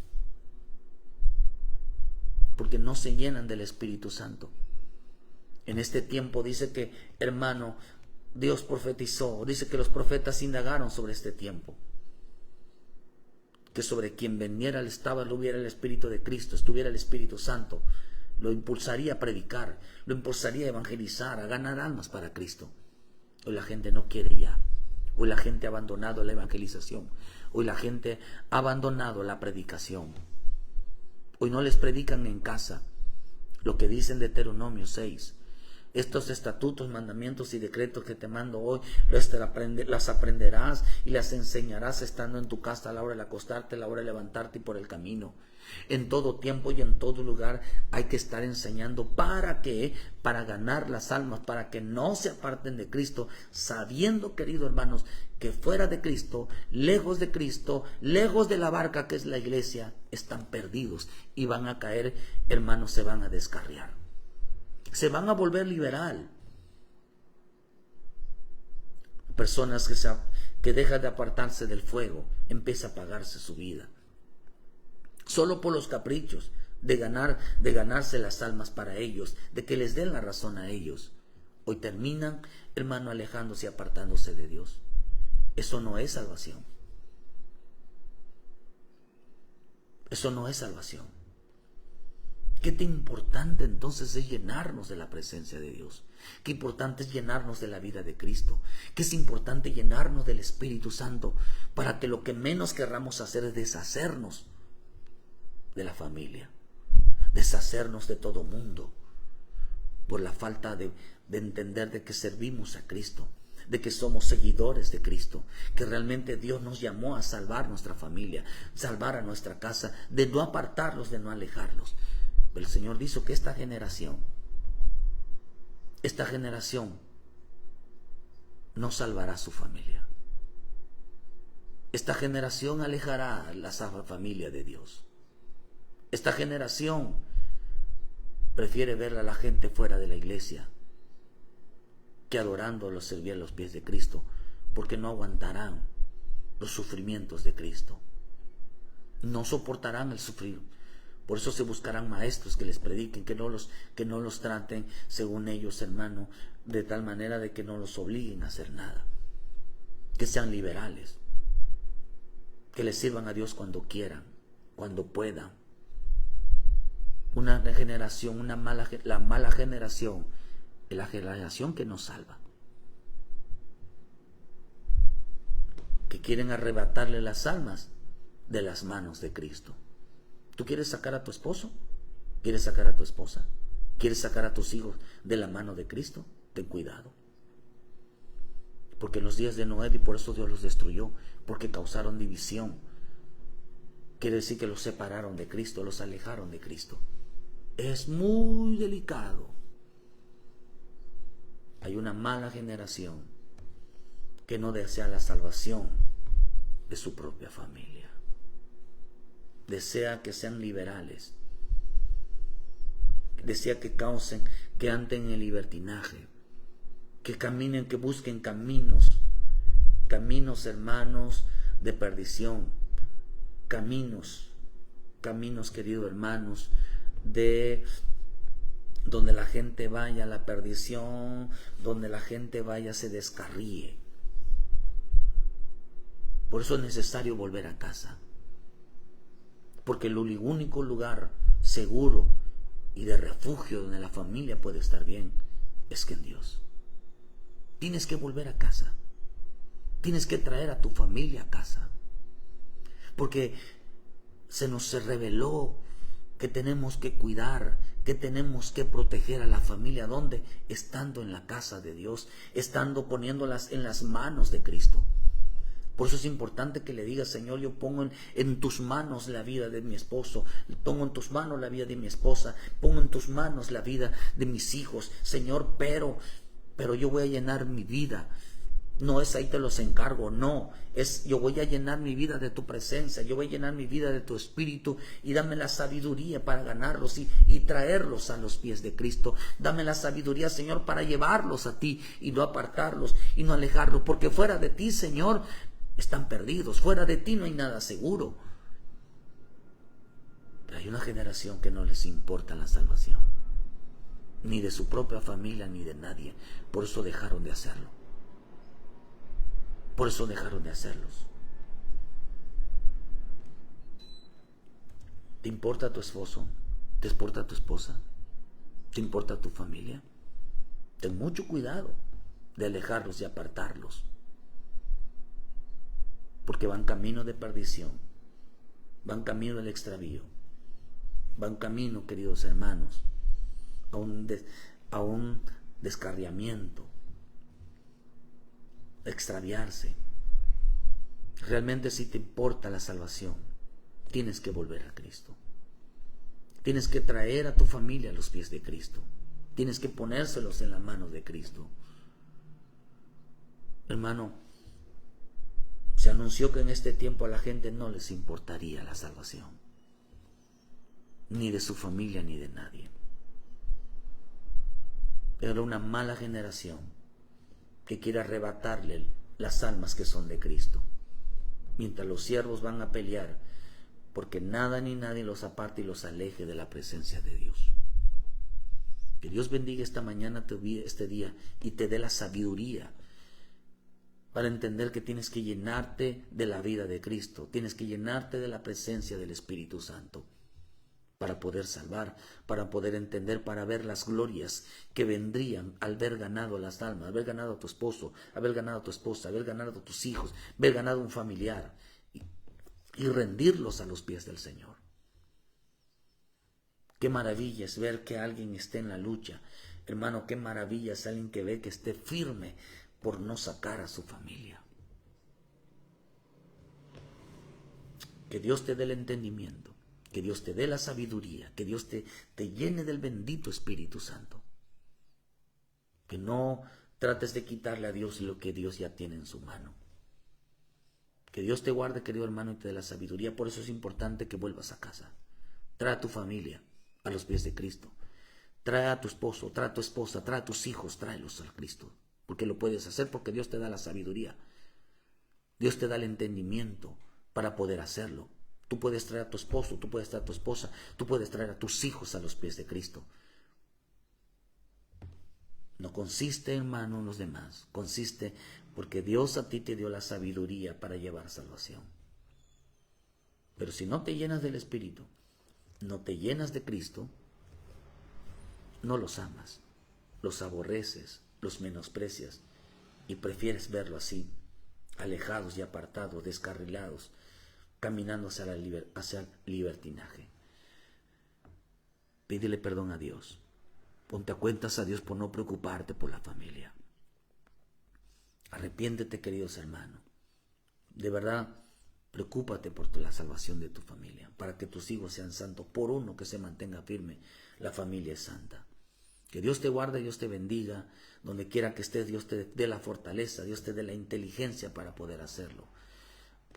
porque no se llenan del Espíritu Santo. En este tiempo dice que, hermano, Dios profetizó, dice que los profetas indagaron sobre este tiempo, que sobre quien viniera hubiera el Espíritu de Cristo, estuviera el Espíritu Santo, lo impulsaría a predicar, lo impulsaría a evangelizar, a ganar almas para Cristo. Hoy la gente no quiere ya, hoy la gente ha abandonado la evangelización, hoy la gente ha abandonado la predicación, hoy no les predican en casa lo que dice en Deuteronomio 6. Estos estatutos, mandamientos y decretos que te mando hoy, las aprenderás y las enseñarás estando en tu casa a la hora de acostarte, a la hora de levantarte y por el camino. En todo tiempo y en todo lugar hay que estar enseñando. ¿Para qué? Para ganar las almas, para que no se aparten de Cristo, sabiendo, queridos hermanos, que fuera de Cristo, lejos de la barca que es la iglesia, están perdidos y van a caer, hermanos, se van a descarriar. Se van a volver liberal. Personas que dejan de apartarse del fuego, empieza a apagarse su vida. Solo por los caprichos de ganarse las almas para ellos, de que les den la razón a ellos. Hoy terminan, hermano, alejándose y apartándose de Dios. Eso no es salvación. Eso no es salvación. Qué tan importante entonces es llenarnos de la presencia de Dios. Qué importante es llenarnos de la vida de Cristo. Qué es importante llenarnos del Espíritu Santo para que lo que menos querramos hacer es deshacernos de la familia, deshacernos de todo mundo, por la falta de entender de que servimos a Cristo, de que somos seguidores de Cristo, que realmente Dios nos llamó a salvar nuestra familia, salvar a nuestra casa, de no apartarlos, de no alejarlos. El Señor dijo que esta generación no salvará a su familia. Esta generación alejará a la familia de Dios. Esta generación prefiere ver a la gente fuera de la iglesia que adorándolo servir a los pies de Cristo, porque no aguantarán los sufrimientos de Cristo. No soportarán el sufrir. Por eso se buscarán maestros que les prediquen, que no los traten según ellos, hermano, de tal manera de que no los obliguen a hacer nada. Que sean liberales. Que les sirvan a Dios cuando quieran, cuando puedan. Una generación, la mala generación es la generación que nos salva. Que quieren arrebatarle las almas de las manos de Cristo. ¿Tú quieres sacar a tu esposo? ¿Quieres sacar a tu esposa? ¿Quieres sacar a tus hijos de la mano de Cristo? Ten cuidado. Porque en los días de Noé, y por eso Dios los destruyó, porque causaron división. Quiere decir que los separaron de Cristo, los alejaron de Cristo. Es muy delicado. Hay una mala generación que no desea la salvación de su propia familia. Desea que sean liberales. Desea que causen, que anden en el libertinaje. Que caminen, que busquen caminos, hermanos, de perdición. Caminos, queridos hermanos, de donde la gente vaya a la perdición, donde la gente vaya se descarríe. Por eso es necesario volver a casa. Porque el único lugar seguro y de refugio donde la familia puede estar bien es que en Dios. Tienes que volver a casa. Tienes que traer a tu familia a casa. Porque se nos reveló que tenemos que cuidar, que tenemos que proteger a la familia. ¿Dónde? Estando en la casa de Dios, estando poniéndolas en las manos de Cristo. Por eso es importante que le digas: Señor, yo pongo en tus manos la vida de mi esposo, pongo en tus manos la vida de mi esposa, pongo en tus manos la vida de mis hijos, Señor, pero yo voy a llenar mi vida. No es ahí te los encargo, no, es yo voy a llenar mi vida de tu presencia, yo voy a llenar mi vida de tu espíritu, y dame la sabiduría para ganarlos y traerlos a los pies de Cristo. Dame la sabiduría, Señor, para llevarlos a ti y no apartarlos y no alejarlos, porque fuera de ti, Señor, están perdidos. Fuera de ti no hay nada seguro. Pero hay una generación que no les importa la salvación, ni de su propia familia, ni de nadie. Por eso dejaron de hacerlo. Por eso dejaron de hacerlos. ¿Te importa tu esposo? ¿Te importa tu esposa? ¿Te importa tu familia? Ten mucho cuidado de alejarlos y apartarlos, porque van camino de perdición, van camino del extravío, van camino, queridos hermanos, a un descarriamiento, extraviarse. Realmente, si te importa la salvación, tienes que volver a Cristo. Tienes que traer a tu familia a los pies de Cristo. Tienes que ponérselos en las manos de Cristo. Hermano, se anunció que en este tiempo a la gente no les importaría la salvación, ni de su familia ni de nadie. Era una mala generación que quiere arrebatarle las almas que son de Cristo, mientras los siervos van a pelear porque nada ni nadie los aparte y los aleje de la presencia de Dios. Que Dios bendiga esta mañana, este día, y te dé la sabiduría para entender que tienes que llenarte de la vida de Cristo, tienes que llenarte de la presencia del Espíritu Santo para poder salvar, para poder entender, para ver las glorias que vendrían al haber ganado las almas, haber ganado a tu esposo, haber ganado a tu esposa, haber ganado a tus hijos, haber ganado a un familiar y rendirlos a los pies del Señor. Qué maravilla es ver que alguien esté en la lucha. Hermano, qué maravilla es alguien que ve que esté firme por no sacar a su familia. Que Dios te dé el entendimiento, que Dios te dé la sabiduría, que Dios te llene del bendito Espíritu Santo. Que no trates de quitarle a Dios lo que Dios ya tiene en su mano. Que Dios te guarde, querido hermano, y te dé la sabiduría. Por eso es importante que vuelvas a casa. Trae a tu familia a los pies de Cristo. Trae a tu esposo, trae a tu esposa, trae a tus hijos, tráelos al Cristo. Porque lo puedes hacer, porque Dios te da la sabiduría. Dios te da el entendimiento para poder hacerlo. Tú puedes traer a tu esposo, tú puedes traer a tu esposa, tú puedes traer a tus hijos a los pies de Cristo. No consiste, hermano, en los demás. Consiste porque Dios a ti te dio la sabiduría para llevar salvación. Pero si no te llenas del Espíritu, no te llenas de Cristo, no los amas, los aborreces, los menosprecias y prefieres verlo así, alejados y apartados, descarrilados, caminando hacia el libertinaje. Pídele perdón a Dios. Ponte a cuentas a Dios por no preocuparte por la familia. Arrepiéntete, queridos hermanos. De verdad, preocúpate por la salvación de tu familia, para que tus hijos sean santos. Por uno que se mantenga firme, la familia es santa. Que Dios te guarde, Dios te bendiga. Donde quiera que estés, Dios te dé la fortaleza, Dios te dé la inteligencia para poder hacerlo.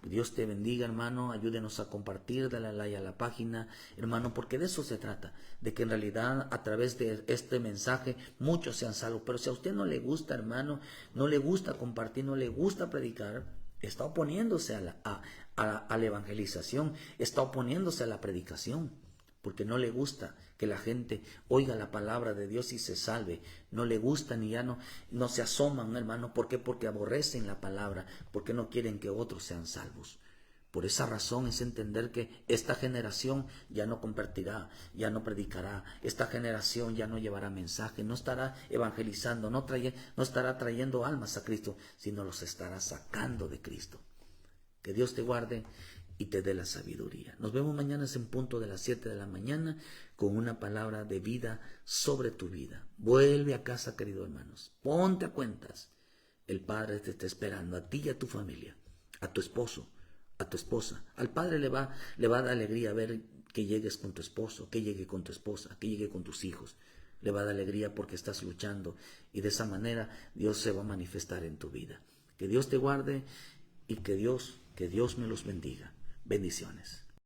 Dios te bendiga, hermano. Ayúdenos a compartir, dale a like a la página, hermano, porque de eso se trata, de que en realidad a través de este mensaje muchos sean salvos. Pero si a usted no le gusta, hermano, no le gusta compartir, no le gusta predicar, está oponiéndose a la evangelización, está oponiéndose a la predicación, porque no le gusta que la gente oiga la palabra de Dios y se salve. No le gusta ni ya no se asoman, hermano. ¿Por qué? Porque aborrecen la palabra, porque no quieren que otros sean salvos. Por esa razón es entender que esta generación ya no compartirá, ya no predicará, esta generación ya no llevará mensaje, no estará evangelizando, no estará trayendo almas a Cristo, sino los estará sacando de Cristo. Que Dios te guarde y te dé la sabiduría. Nos vemos mañana en punto de las 7 de la mañana con una palabra de vida sobre tu vida. Vuelve a casa, queridos hermanos. Ponte a cuentas. El Padre te está esperando a ti y a tu familia, a tu esposo, a tu esposa. Al Padre le va a dar alegría ver que llegues con tu esposo, que llegue con tu esposa, que llegue con tus hijos. Le va a dar alegría porque estás luchando y de esa manera Dios se va a manifestar en tu vida. Que Dios te guarde y que Dios me los bendiga. Bendiciones.